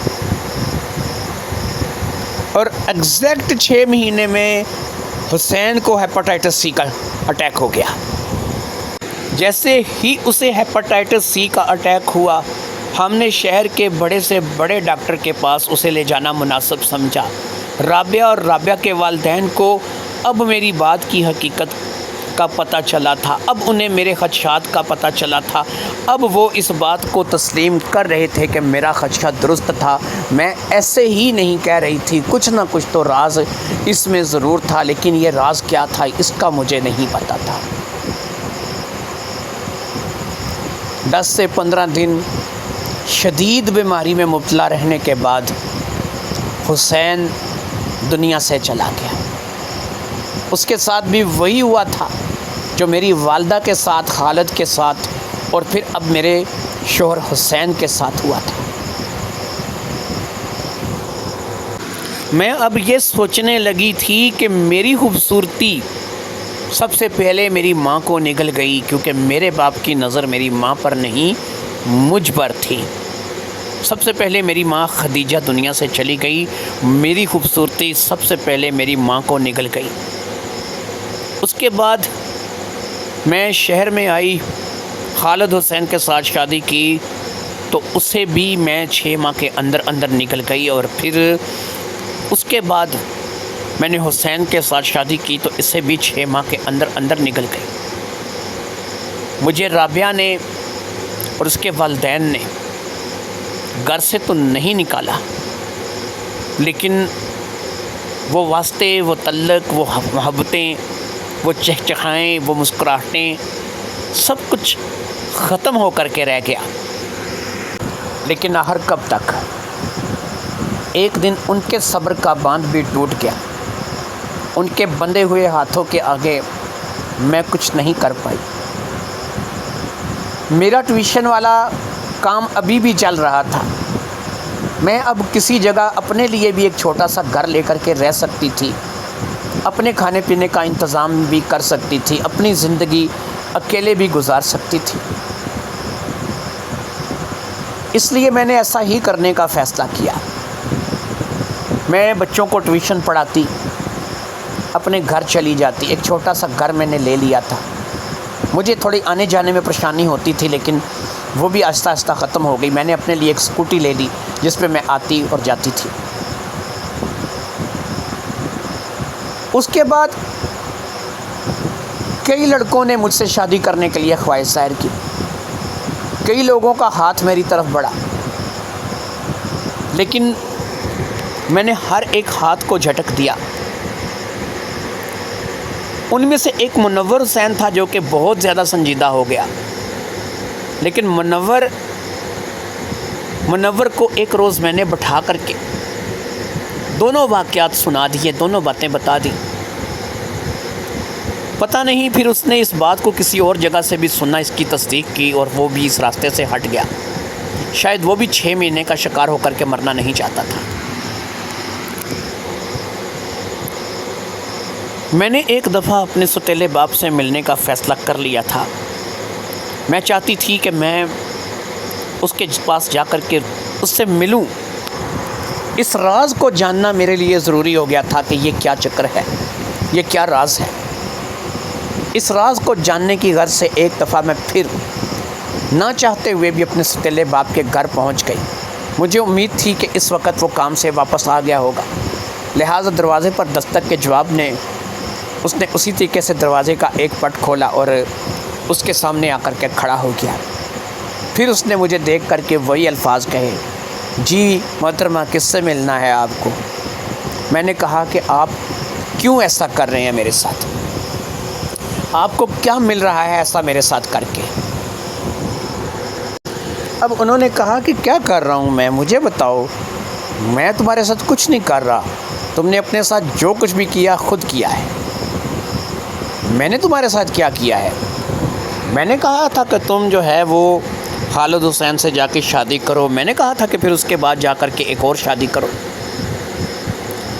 اور ایگزیکٹ 6 مہینے میں حسین کو ہیپاٹائٹس سی کا اٹیک ہو گیا۔ جیسے ہی اسے ہیپاٹائٹس سی کا اٹیک ہوا، ہم نے شہر کے بڑے سے بڑے ڈاکٹر کے پاس اسے لے جانا مناسب سمجھا۔ رابعہ اور رابعہ کے والدین کو اب میری بات کی حقیقت کا پتہ چلا تھا، اب انہیں میرے خدشات کا پتہ چلا تھا، اب وہ اس بات کو تسلیم کر رہے تھے کہ میرا خدشہ درست تھا، میں ایسے ہی نہیں کہہ رہی تھی، کچھ نہ کچھ تو راز اس میں ضرور تھا، لیکن یہ راز کیا تھا اس کا مجھے نہیں پتہ تھا۔ 10 سے 15 دن شدید بیماری میں مبتلا رہنے کے بعد حسین دنیا سے چلا گیا۔ اس کے ساتھ بھی وہی ہوا تھا جو میری والدہ کے ساتھ، خالد کے ساتھ اور پھر اب میرے شوہر حسین کے ساتھ ہوا تھا۔ میں اب یہ سوچنے لگی تھی کہ میری خوبصورتی سب سے پہلے میری ماں کو نگل گئی، کیونکہ میرے باپ کی نظر میری ماں پر نہیں مجھ پر تھی۔ سب سے پہلے میری ماں خدیجہ دنیا سے چلی گئی، میری خوبصورتی سب سے پہلے میری ماں کو نگل گئی۔ اس کے بعد میں شہر میں آئی، خالد حسین کے ساتھ شادی کی تو اسے بھی میں 6 ماہ کے اندر اندر نکل گئی، اور پھر اس کے بعد میں نے حسین کے ساتھ شادی کی تو اسے بھی 6 ماہ کے اندر اندر نکل گئی۔ مجھے رابعہ نے اور اس کے والدین نے گھر سے تو نہیں نکالا، لیکن وہ واسطے، وہ تعلق، وہ محبتیں، وہ چہچہائیں، وہ مسکراہٹیں، سب کچھ ختم ہو کر کے رہ گیا۔ لیکن آخر کب تک؟ ایک دن ان کے صبر کا باندھ بھی ٹوٹ گیا۔ ان کے بندھے ہوئے ہاتھوں کے آگے میں کچھ نہیں کر پائی۔ میرا ٹیوشن والا کام ابھی بھی چل رہا تھا، میں اب کسی جگہ اپنے لیے بھی ایک چھوٹا سا گھر لے کر کے رہ سکتی تھی، اپنے کھانے پینے کا انتظام بھی کر سکتی تھی، اپنی زندگی اکیلے بھی گزار سکتی تھی۔ اس لیے میں نے ایسا ہی کرنے کا فیصلہ کیا۔ میں بچوں کو ٹیوشن پڑھاتی، اپنے گھر چلی جاتی، ایک چھوٹا سا گھر میں نے لے لیا تھا۔ مجھے تھوڑی آنے جانے میں پریشانی ہوتی تھی، لیکن وہ بھی آہستہ آہستہ ختم ہو گئی۔ میں نے اپنے لیے ایک اسکوٹی لے لی جس پہ میں آتی اور جاتی تھی۔ اس کے بعد کئی لڑکوں نے مجھ سے شادی کرنے کے لیے خواہش ظاہر کی، کئی لوگوں کا ہاتھ میری طرف بڑھا، لیکن میں نے ہر ایک ہاتھ کو جھٹک دیا۔ ان میں سے ایک منور حسین تھا جو کہ بہت زیادہ سنجیدہ ہو گیا، لیکن منور کو ایک روز میں نے بٹھا کر کے دونوں واقعات سنا دیے، دونوں باتیں بتا دی۔ پتہ نہیں پھر اس نے اس بات کو کسی اور جگہ سے بھی سنا، اس کی تصدیق کی اور وہ بھی اس راستے سے ہٹ گیا۔ شاید وہ بھی 6 مہینے کا شکار ہو کر کے مرنا نہیں چاہتا تھا۔ میں نے ایک دفعہ اپنے سوتیلے باپ سے ملنے کا فیصلہ کر لیا تھا۔ میں چاہتی تھی کہ میں اس کے پاس جا کر کے اس سے ملوں، اس راز کو جاننا میرے لیے ضروری ہو گیا تھا کہ یہ کیا چکر ہے، یہ کیا راز ہے۔ اس راز کو جاننے کی غرض سے ایک دفعہ میں پھر نہ چاہتے ہوئے بھی اپنے ستیلے باپ کے گھر پہنچ گئی۔ مجھے امید تھی کہ اس وقت وہ کام سے واپس آ گیا ہوگا، لہٰذا دروازے پر دستک کے جواب نے اس نے اسی طریقے سے دروازے کا ایک پٹ کھولا اور اس کے سامنے آ کر کے کھڑا ہو گیا۔ پھر اس نے مجھے دیکھ کر کے وہی الفاظ کہے، جی محترمہ کس سے ملنا ہے آپ کو؟ میں نے کہا کہ آپ کیوں ایسا کر رہے ہیں میرے ساتھ؟ آپ کو کیا مل رہا ہے ایسا میرے ساتھ کر کے؟ اب انہوں نے کہا کہ کیا کر رہا ہوں میں، مجھے بتاؤ۔ میں تمہارے ساتھ کچھ نہیں کر رہا، تم نے اپنے ساتھ جو کچھ بھی کیا خود کیا ہے۔ میں نے تمہارے ساتھ کیا کیا ہے؟ میں نے کہا تھا کہ تم جو ہے وہ خالد حسین سے جا کے شادی کرو، میں نے کہا تھا کہ پھر اس کے بعد جا کر کے ایک اور شادی کرو۔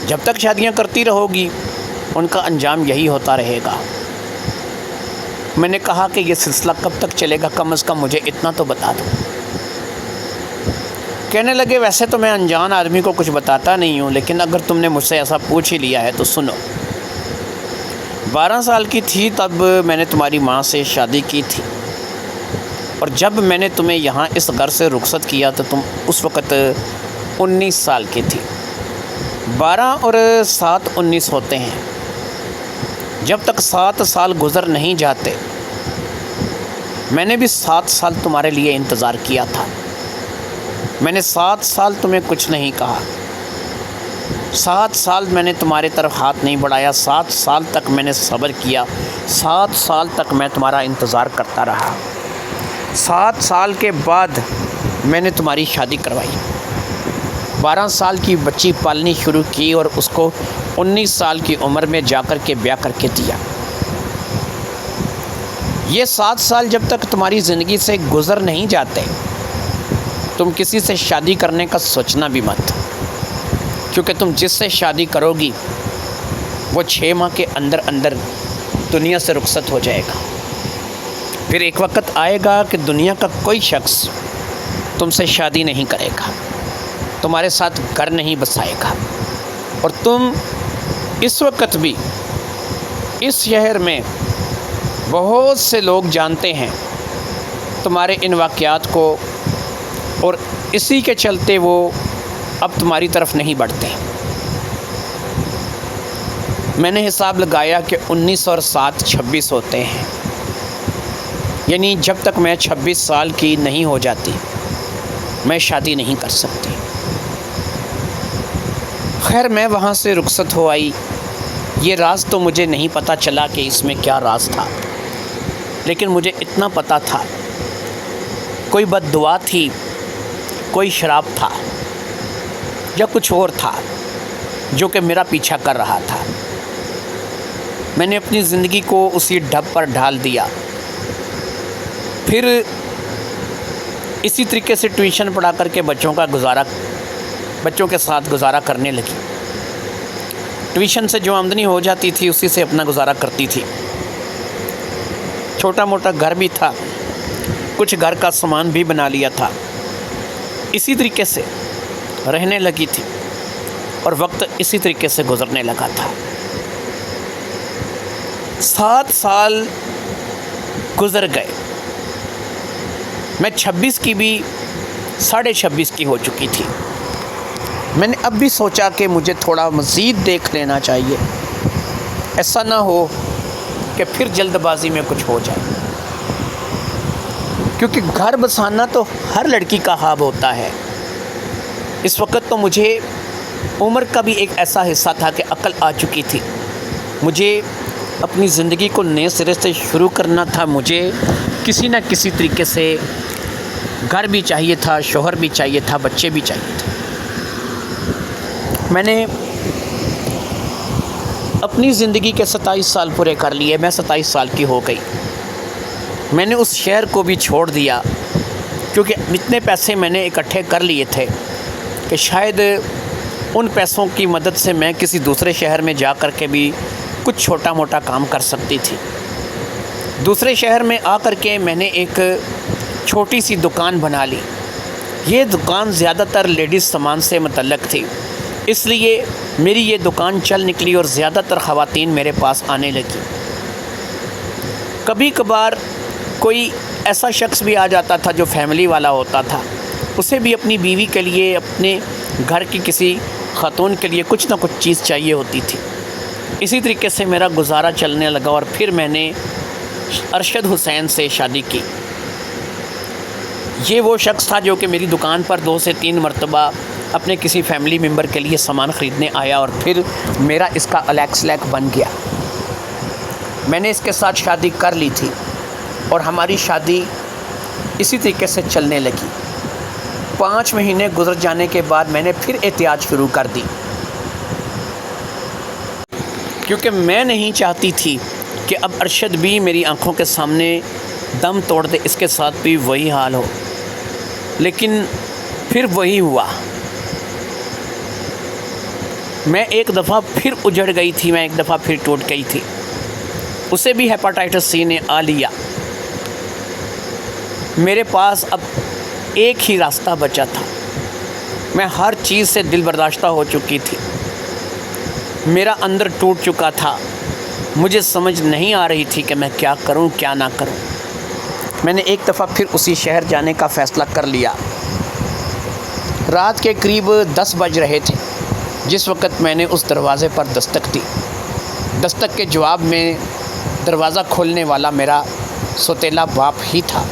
جب تک شادیاں کرتی رہو گی ان کا انجام یہی ہوتا رہے گا۔ میں نے کہا کہ یہ سلسلہ کب تک چلے گا، کم از کم مجھے اتنا تو بتا دو۔ کہنے لگے ویسے تو میں انجان آدمی کو کچھ بتاتا نہیں ہوں، لیکن اگر تم نے مجھ سے ایسا پوچھ ہی لیا ہے تو سنو۔ 12 سال کی تھی تب میں نے تمہاری ماں سے شادی کی تھی، اور جب میں نے تمہیں یہاں اس گھر سے رخصت کیا تو تم اس وقت 19 سال کی تھی۔ 12 اور 7 19 ہوتے ہیں۔ جب تک 7 سال گزر نہیں جاتے، میں نے بھی 7 سال تمہارے لیے انتظار کیا تھا۔ میں نے 7 سال تمہیں کچھ نہیں کہا، 7 سال میں نے تمہارے طرف ہاتھ نہیں بڑھایا، 7 سال تک میں نے صبر کیا، 7 سال تک میں تمہارا انتظار کرتا رہا۔ 7 سال کے بعد میں نے تمہاری شادی کروائی، 12 سال کی بچی پالنی شروع کی اور اس کو 19 سال کی عمر میں جا کر کے بیاہ کر کے دیا۔ یہ 7 سال جب تک تمہاری زندگی سے گزر نہیں جاتے، تم کسی سے شادی کرنے کا سوچنا بھی مت، کیونکہ تم جس سے شادی کرو گی وہ 6 ماہ کے اندر اندر دنیا سے رخصت ہو جائے گا۔ پھر ایک وقت آئے گا کہ دنیا کا کوئی شخص تم سے شادی نہیں کرے گا، تمہارے ساتھ گھر نہیں بسائے گا، اور تم اس وقت بھی اس شہر میں بہت سے لوگ جانتے ہیں تمہارے ان واقعات کو، اور اسی کے چلتے وہ اب تمہاری طرف نہیں بڑھتے۔ میں نے حساب لگایا کہ 19 اور 7 26 ہوتے ہیں، یعنی جب تک میں 26 سال کی نہیں ہو جاتی میں شادی نہیں کر سکتی۔ خیر میں وہاں سے رخصت ہو آئی۔ یہ راز تو مجھے نہیں پتہ چلا کہ اس میں کیا راز تھا، لیکن مجھے اتنا پتہ تھا کوئی بد دعا تھی، کوئی شراب تھا یا کچھ اور تھا جو کہ میرا پیچھا کر رہا تھا۔ میں نے اپنی زندگی کو اسی ڈھب پر ڈھال دیا، پھر اسی طریقے سے ٹیوشن پڑھا کر کے بچوں کے ساتھ گزارا کرنے لگی۔ ٹیوشن سے جو آمدنی ہو جاتی تھی اسی سے اپنا گزارا کرتی تھی۔ چھوٹا موٹا گھر بھی تھا، کچھ گھر کا سامان بھی بنا لیا تھا، اسی طریقے سے رہنے لگی تھی، اور وقت اسی طریقے سے گزرنے لگا تھا۔ 7 سال گزر گئے، میں 26 کی بھی 26.5 کی ہو چکی تھی۔ میں نے اب بھی سوچا کہ مجھے تھوڑا مزید دیکھ لینا چاہیے، ایسا نہ ہو کہ پھر جلد بازی میں کچھ ہو جائے، کیونکہ گھر بسانا تو ہر لڑکی کا خواب ہوتا ہے۔ اس وقت تو مجھے عمر کا بھی ایک ایسا حصہ تھا کہ عقل آ چکی تھی، مجھے اپنی زندگی کو نئے سرے سے شروع کرنا تھا، مجھے کسی نہ کسی طریقے سے گھر بھی چاہیے تھا، شوہر بھی چاہیے تھا، بچے بھی چاہیے تھے۔ میں نے اپنی زندگی کے 27 سال پورے کر لیے، میں 27 سال کی ہو گئی۔ میں نے اس شہر کو بھی چھوڑ دیا، کیونکہ اتنے پیسے میں نے اکٹھے کر لیے تھے کہ شاید ان پیسوں کی مدد سے میں کسی دوسرے شہر میں جا کر کے بھی کچھ چھوٹا موٹا کام کر سکتی تھی۔ دوسرے شہر میں آ کر کے میں نے ایک چھوٹی سی دکان بنا لی، یہ دکان زیادہ تر لیڈیز سامان سے متعلق تھی، اس لیے میری یہ دکان چل نکلی اور زیادہ تر خواتین میرے پاس آنے لگی۔ کبھی کبھار کوئی ایسا شخص بھی آ جاتا تھا جو فیملی والا ہوتا تھا، اسے بھی اپنی بیوی کے لیے، اپنے گھر کی کسی خاتون کے لیے کچھ نہ کچھ چیز چاہیے ہوتی تھی۔ اسی طریقے سے میرا گزارا چلنے لگا اور پھر میں نے ارشد حسین سے شادی کی۔ یہ وہ شخص تھا جو کہ میری دکان پر 2 سے 3 مرتبہ اپنے کسی فیملی ممبر کے لیے سامان خریدنے آیا اور پھر میرا اس کا الیکس لیک بن گیا۔ میں نے اس کے ساتھ شادی کر لی تھی اور ہماری شادی اسی طریقے سے چلنے لگی۔ 5 مہینے گزر جانے کے بعد میں نے پھر احتیاط شروع کر دی، کیونکہ میں نہیں چاہتی تھی کہ اب ارشد بھی میری آنکھوں کے سامنے دم توڑ دے، اس کے ساتھ بھی وہی حال ہو۔ لیکن پھر وہی ہوا۔ میں ایک دفعہ پھر اجڑ گئی تھی، میں ایک دفعہ پھر ٹوٹ گئی تھی۔ اسے بھی ہیپاٹائٹس سی نے آ لیا۔ میرے پاس اب ایک ہی راستہ بچا تھا۔ میں ہر چیز سے دل برداشتہ ہو چکی تھی، میرا اندر ٹوٹ چکا تھا۔ مجھے سمجھ نہیں آ رہی تھی کہ میں کیا کروں کیا نہ کروں۔ میں نے ایک دفعہ پھر اسی شہر جانے کا فیصلہ کر لیا۔ رات کے قریب 10 بج رہے تھے جس وقت میں نے اس دروازے پر دستک دی۔ دستک کے جواب میں دروازہ کھولنے والا میرا سوتیلا باپ ہی تھا۔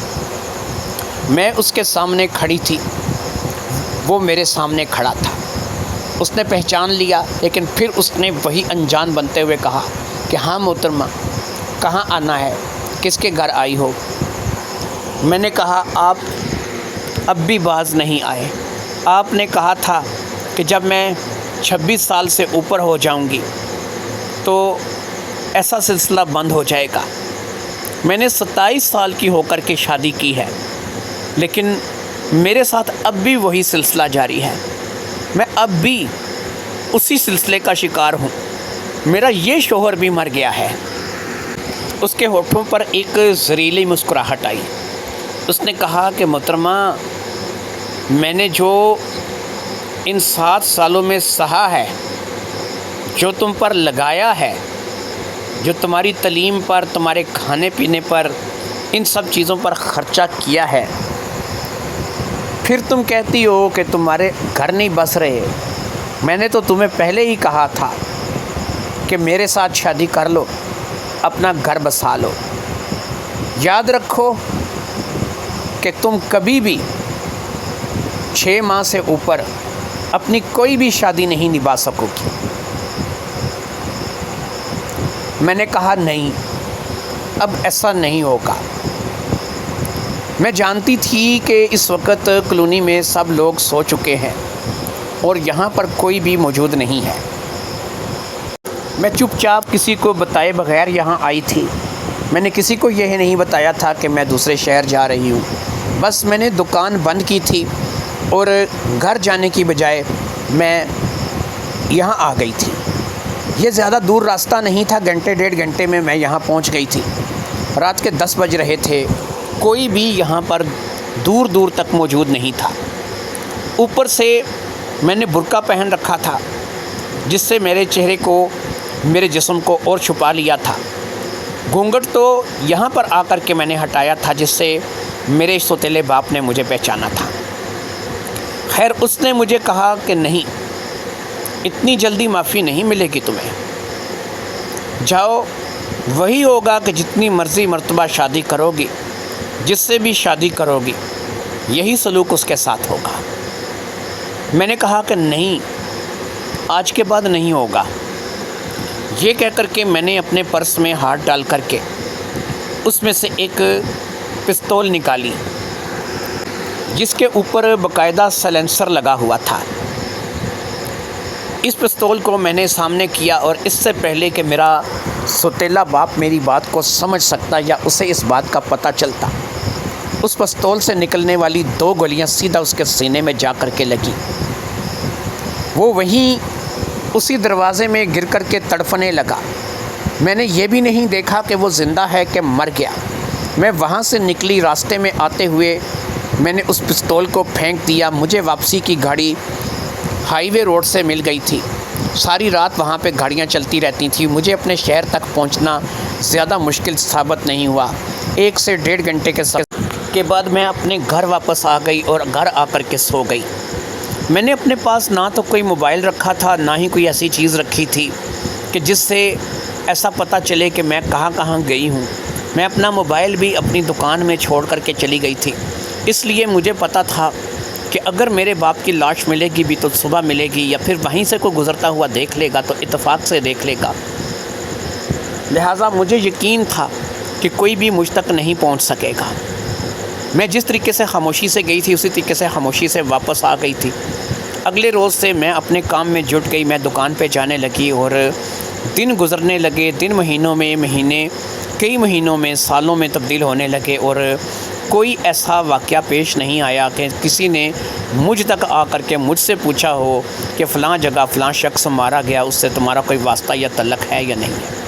میں اس کے سامنے کھڑی تھی، وہ میرے سامنے کھڑا تھا۔ اس نے پہچان لیا، لیکن پھر اس نے وہی انجان بنتے ہوئے کہا کہ ہاں محترمہ، کہاں آنا ہے، کس کے گھر آئی ہو؟ میں نے کہا آپ اب بھی باز نہیں آئے۔ آپ نے کہا تھا کہ جب میں 26 سال سے اوپر ہو جاؤں گی تو ایسا سلسلہ بند ہو جائے گا۔ میں نے 27 سال کی ہو کر کے شادی کی ہے، لیکن میرے ساتھ اب بھی وہی سلسلہ جاری ہے۔ میں اب بھی اسی سلسلے کا شکار ہوں۔ میرا یہ شوہر بھی مر گیا ہے۔ اس کے ہونٹوں پر ایک زہریلی مسکراہٹ آئی۔ اس نے کہا کہ محترمہ، میں نے جو ان 7 سالوں میں سہا ہے، جو تم پر لگایا ہے، جو تمہاری تعلیم پر، تمہارے کھانے پینے پر، ان سب چیزوں پر خرچہ کیا ہے، پھر تم کہتی ہو کہ تمہارے گھر نہیں بس رہے۔ میں نے تو تمہیں پہلے ہی کہا تھا کہ میرے ساتھ شادی کر لو، اپنا گھر بسا لو۔ یاد رکھو کہ تم کبھی بھی 6 ماہ سے اوپر اپنی کوئی بھی شادی نہیں نبھا سکو گی۔ میں نے کہا نہیں، اب ایسا نہیں ہوگا۔ میں جانتی تھی کہ اس وقت کالونی میں سب لوگ سو چکے ہیں اور یہاں پر کوئی بھی موجود نہیں ہے۔ میں چپ چاپ کسی کو بتائے بغیر یہاں آئی تھی۔ میں نے کسی کو یہ نہیں بتایا تھا کہ میں دوسرے شہر جا رہی ہوں۔ بس میں نے دکان بند کی تھی اور گھر جانے کی بجائے میں یہاں آ گئی تھی۔ یہ زیادہ دور راستہ نہیں تھا، گھنٹے 1.5 گھنٹے میں یہاں پہنچ گئی تھی۔ رات کے 10 بج رہے تھے، کوئی بھی یہاں پر دور دور تک موجود نہیں تھا۔ اوپر سے میں نے برقع پہن رکھا تھا جس سے میرے چہرے کو، میرے جسم کو اور چھپا لیا تھا۔ گھونگھٹ تو یہاں پر آ کر کے میں نے ہٹایا تھا جس سے میرے سوتیلے باپ نے مجھے پہچانا تھا۔ خیر، اس نے مجھے کہا کہ نہیں، اتنی جلدی معافی نہیں ملے گی تمہیں۔ جاؤ، وہی ہوگا کہ جتنی مرضی مرتبہ شادی کرو گی، جس سے بھی شادی کرو گی، یہی سلوک اس کے ساتھ ہوگا۔ میں نے کہا کہ نہیں، آج کے بعد نہیں ہوگا۔ یہ کہہ کر کے میں نے اپنے پرس میں ہاتھ ڈال کر کے اس میں سے ایک پستول نکالی جس کے اوپر باقاعدہ سلنسر لگا ہوا تھا۔ اس پستول کو میں نے سامنے کیا اور اس سے پہلے کہ میرا سوتیلا باپ میری بات کو سمجھ سکتا یا اسے اس بات کا پتہ چلتا، اس پستول سے نکلنے والی 2 گولیاں سیدھا اس کے سینے میں جا کر کے لگی۔ وہ وہیں اسی دروازے میں گر کر کے تڑپنے لگا۔ میں نے یہ بھی نہیں دیکھا کہ وہ زندہ ہے کہ مر گیا۔ میں وہاں سے نکلی، راستے میں آتے ہوئے میں نے اس پستول کو پھینک دیا۔ مجھے واپسی کی گاڑی ہائی وے روڈ سے مل گئی تھی۔ ساری رات وہاں پہ گاڑیاں چلتی رہتی تھیں۔ مجھے اپنے شہر تک پہنچنا زیادہ مشکل ثابت نہیں ہوا۔ 1 سے 1.5 گھنٹے کے بعد میں اپنے گھر واپس آ گئی اور گھر آ کر کے سو گئی۔ میں نے اپنے پاس نہ تو کوئی موبائل رکھا تھا، نہ ہی کوئی ایسی چیز رکھی تھی کہ جس سے ایسا پتہ چلے کہ میں کہاں کہاں گئی ہوں۔ میں اپنا موبائل بھی اپنی دکان میں چھوڑ کر کے چلی گئی تھی، اس لیے مجھے پتہ تھا کہ اگر میرے باپ کی لاش ملے گی بھی تو صبح ملے گی، یا پھر وہیں سے کوئی گزرتا ہوا دیکھ لے گا تو اتفاق سے دیکھ لے گا۔ لہٰذا مجھے یقین تھا کہ کوئی بھی مجھ تک نہیں پہنچ سکے گا۔ میں جس طریقے سے خاموشی سے گئی تھی اسی طریقے سے خاموشی سے واپس آ گئی تھی۔ اگلے روز سے میں اپنے کام میں جٹ گئی، میں دکان پہ جانے لگی اور دن گزرنے لگے۔ دن مہینوں میں، مہینے کئی مہینوں میں، سالوں میں تبدیل ہونے لگے اور کوئی ایسا واقعہ پیش نہیں آیا کہ کسی نے مجھ تک آ کر کے مجھ سے پوچھا ہو کہ فلاں جگہ فلاں شخص مارا گیا، اس سے تمہارا کوئی واسطہ یا تعلق ہے یا نہیں ہے۔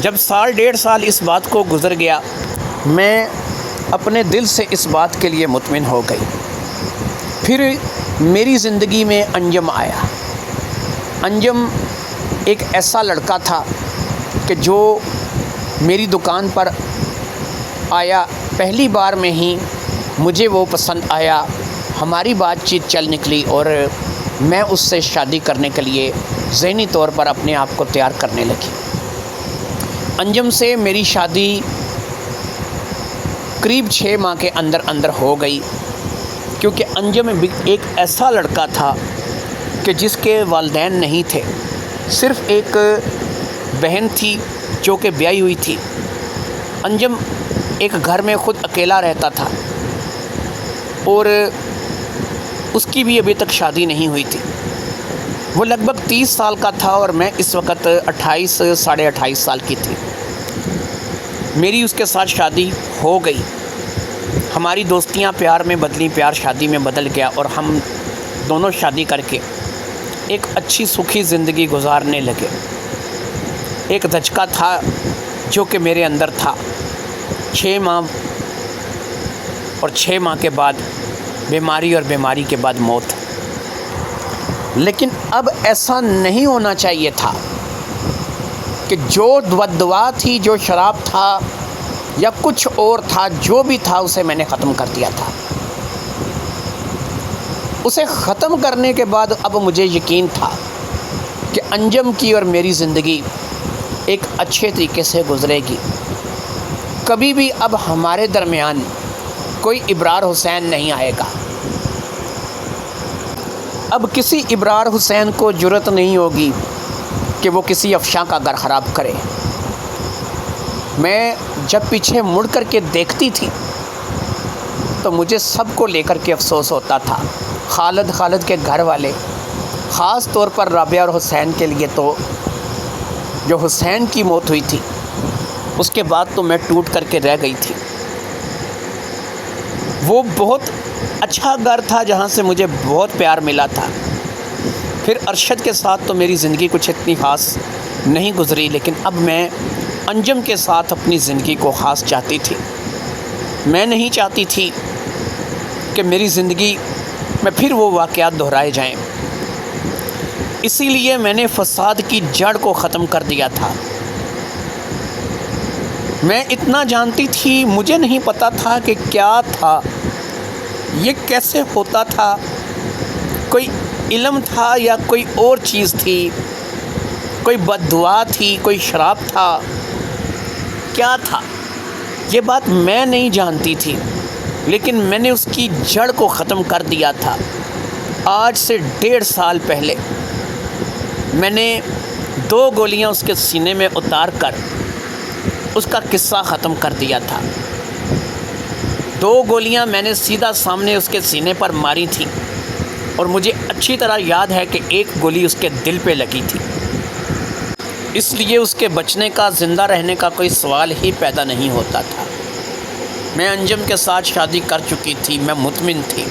جب 1.5 سال اس بات کو گزر گیا، میں اپنے دل سے اس بات کے لیے مطمئن ہو گئی۔ پھر میری زندگی میں انجم آیا۔ انجم ایک ایسا لڑکا تھا کہ جو میری دکان پر آیا، پہلی بار میں ہی مجھے وہ پسند آیا، ہماری بات چیت چل نکلی اور میں اس سے شادی کرنے کے لیے ذہنی طور پر اپنے آپ کو تیار کرنے لگی۔ انجم سے میری شادی قریب 6 ماہ کے اندر اندر ہو گئی، کیونکہ انجم ایک ایسا لڑکا تھا کہ جس کے والدین نہیں تھے، صرف ایک بہن تھی جو کہ بیاہی ہوئی تھی۔ انجم ایک گھر میں خود اکیلا رہتا تھا اور اس کی بھی ابھی تک شادی نہیں ہوئی تھی۔ وہ لگ بھگ 30 سال کا تھا اور میں اس وقت 28 ساڑھے 28 سال کی تھی۔ میری اس کے ساتھ شادی ہو گئی۔ ہماری دوستیاں پیار میں بدلیں، پیار شادی میں بدل گیا اور ہم دونوں شادی کر کے ایک اچھی سکھی زندگی گزارنے لگے۔ ایک دھچکا تھا جو کہ میرے اندر تھا، 6 ماہ اور 6 ماہ کے بعد بیماری اور بیماری کے بعد موت۔ لیکن اب ایسا نہیں ہونا چاہیے تھا کہ جو دوا تھی، جو شراب تھا یا کچھ اور تھا، جو بھی تھا اسے میں نے ختم کر دیا تھا۔ اسے ختم کرنے کے بعد اب مجھے یقین تھا کہ انجم کی اور میری زندگی ایک اچھے طریقے سے گزرے گی۔ کبھی بھی اب ہمارے درمیان کوئی ابرار حسین نہیں آئے گا۔ اب کسی ابرار حسین کو جرأت نہیں ہوگی کہ وہ کسی افشاں کا گھر خراب کرے۔ میں جب پیچھے مڑ کر کے دیکھتی تھی تو مجھے سب کو لے کر کے افسوس ہوتا تھا۔ خالد کے گھر والے، خاص طور پر رابعہ اور حسین کے لیے تو جو حسین کی موت ہوئی تھی اس کے بعد تو میں ٹوٹ کر کے رہ گئی تھی۔ وہ بہت اچھا گھر تھا جہاں سے مجھے بہت پیار ملا تھا۔ پھر ارشد کے ساتھ تو میری زندگی کچھ اتنی خاص نہیں گزری، لیکن اب میں انجم کے ساتھ اپنی زندگی کو خاص چاہتی تھی۔ میں نہیں چاہتی تھی کہ میری زندگی میں پھر وہ واقعات دہرائے جائیں، اسی لیے میں نے فساد کی جڑ کو ختم کر دیا تھا۔ میں اتنا جانتی تھی، مجھے نہیں پتا تھا کہ کیا تھا، یہ کیسے ہوتا تھا، کوئی علم تھا یا کوئی اور چیز تھی، کوئی بد دعا تھی، کوئی شراب تھا، کیا تھا، یہ بات میں نہیں جانتی تھی، لیکن میں نے اس کی جڑ کو ختم کر دیا تھا۔ آج سے 1.5 سال پہلے میں نے 2 گولیاں اس کے سینے میں اتار کر اس کا قصہ ختم کر دیا تھا۔ 2 گولیاں میں نے سیدھا سامنے اس کے سینے پر ماری تھیں اور مجھے اچھی طرح یاد ہے کہ 1 گولی اس کے دل پہ لگی تھی، اس لیے اس کے بچنے کا، زندہ رہنے کا کوئی سوال ہی پیدا نہیں ہوتا تھا۔ میں انجم کے ساتھ شادی کر چکی تھی، میں مطمئن تھی،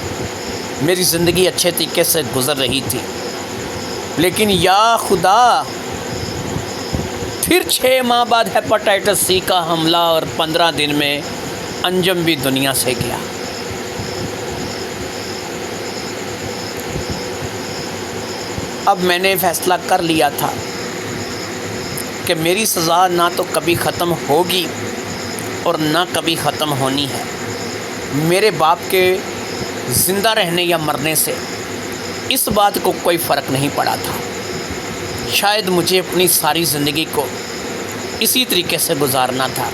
میری زندگی اچھے طریقے سے گزر رہی تھی، لیکن یا خدا پھر 6 ماہ بعد ہیپاٹائٹس سی کا حملہ اور 15 دن میں انجم بھی دنیا سے گیا۔ اب میں نے فیصلہ کر لیا تھا کہ میری سزا نہ تو کبھی ختم ہوگی اور نہ کبھی ختم ہونی ہے۔ میرے باپ کے زندہ رہنے یا مرنے سے اس بات کو کوئی فرق نہیں پڑا تھا۔ شاید مجھے اپنی ساری زندگی کو اسی طریقے سے گزارنا تھا۔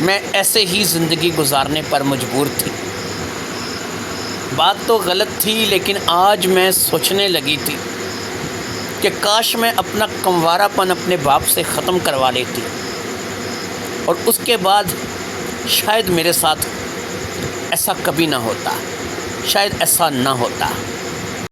میں ایسے ہی زندگی گزارنے پر مجبور تھی۔ بات تو غلط تھی، لیکن آج میں سوچنے لگی تھی کہ کاش میں اپنا کنوارا پن اپنے باپ سے ختم کروا لیتی، اور اس کے بعد شاید میرے ساتھ ایسا کبھی نہ ہوتا، شاید ایسا نہ ہوتا۔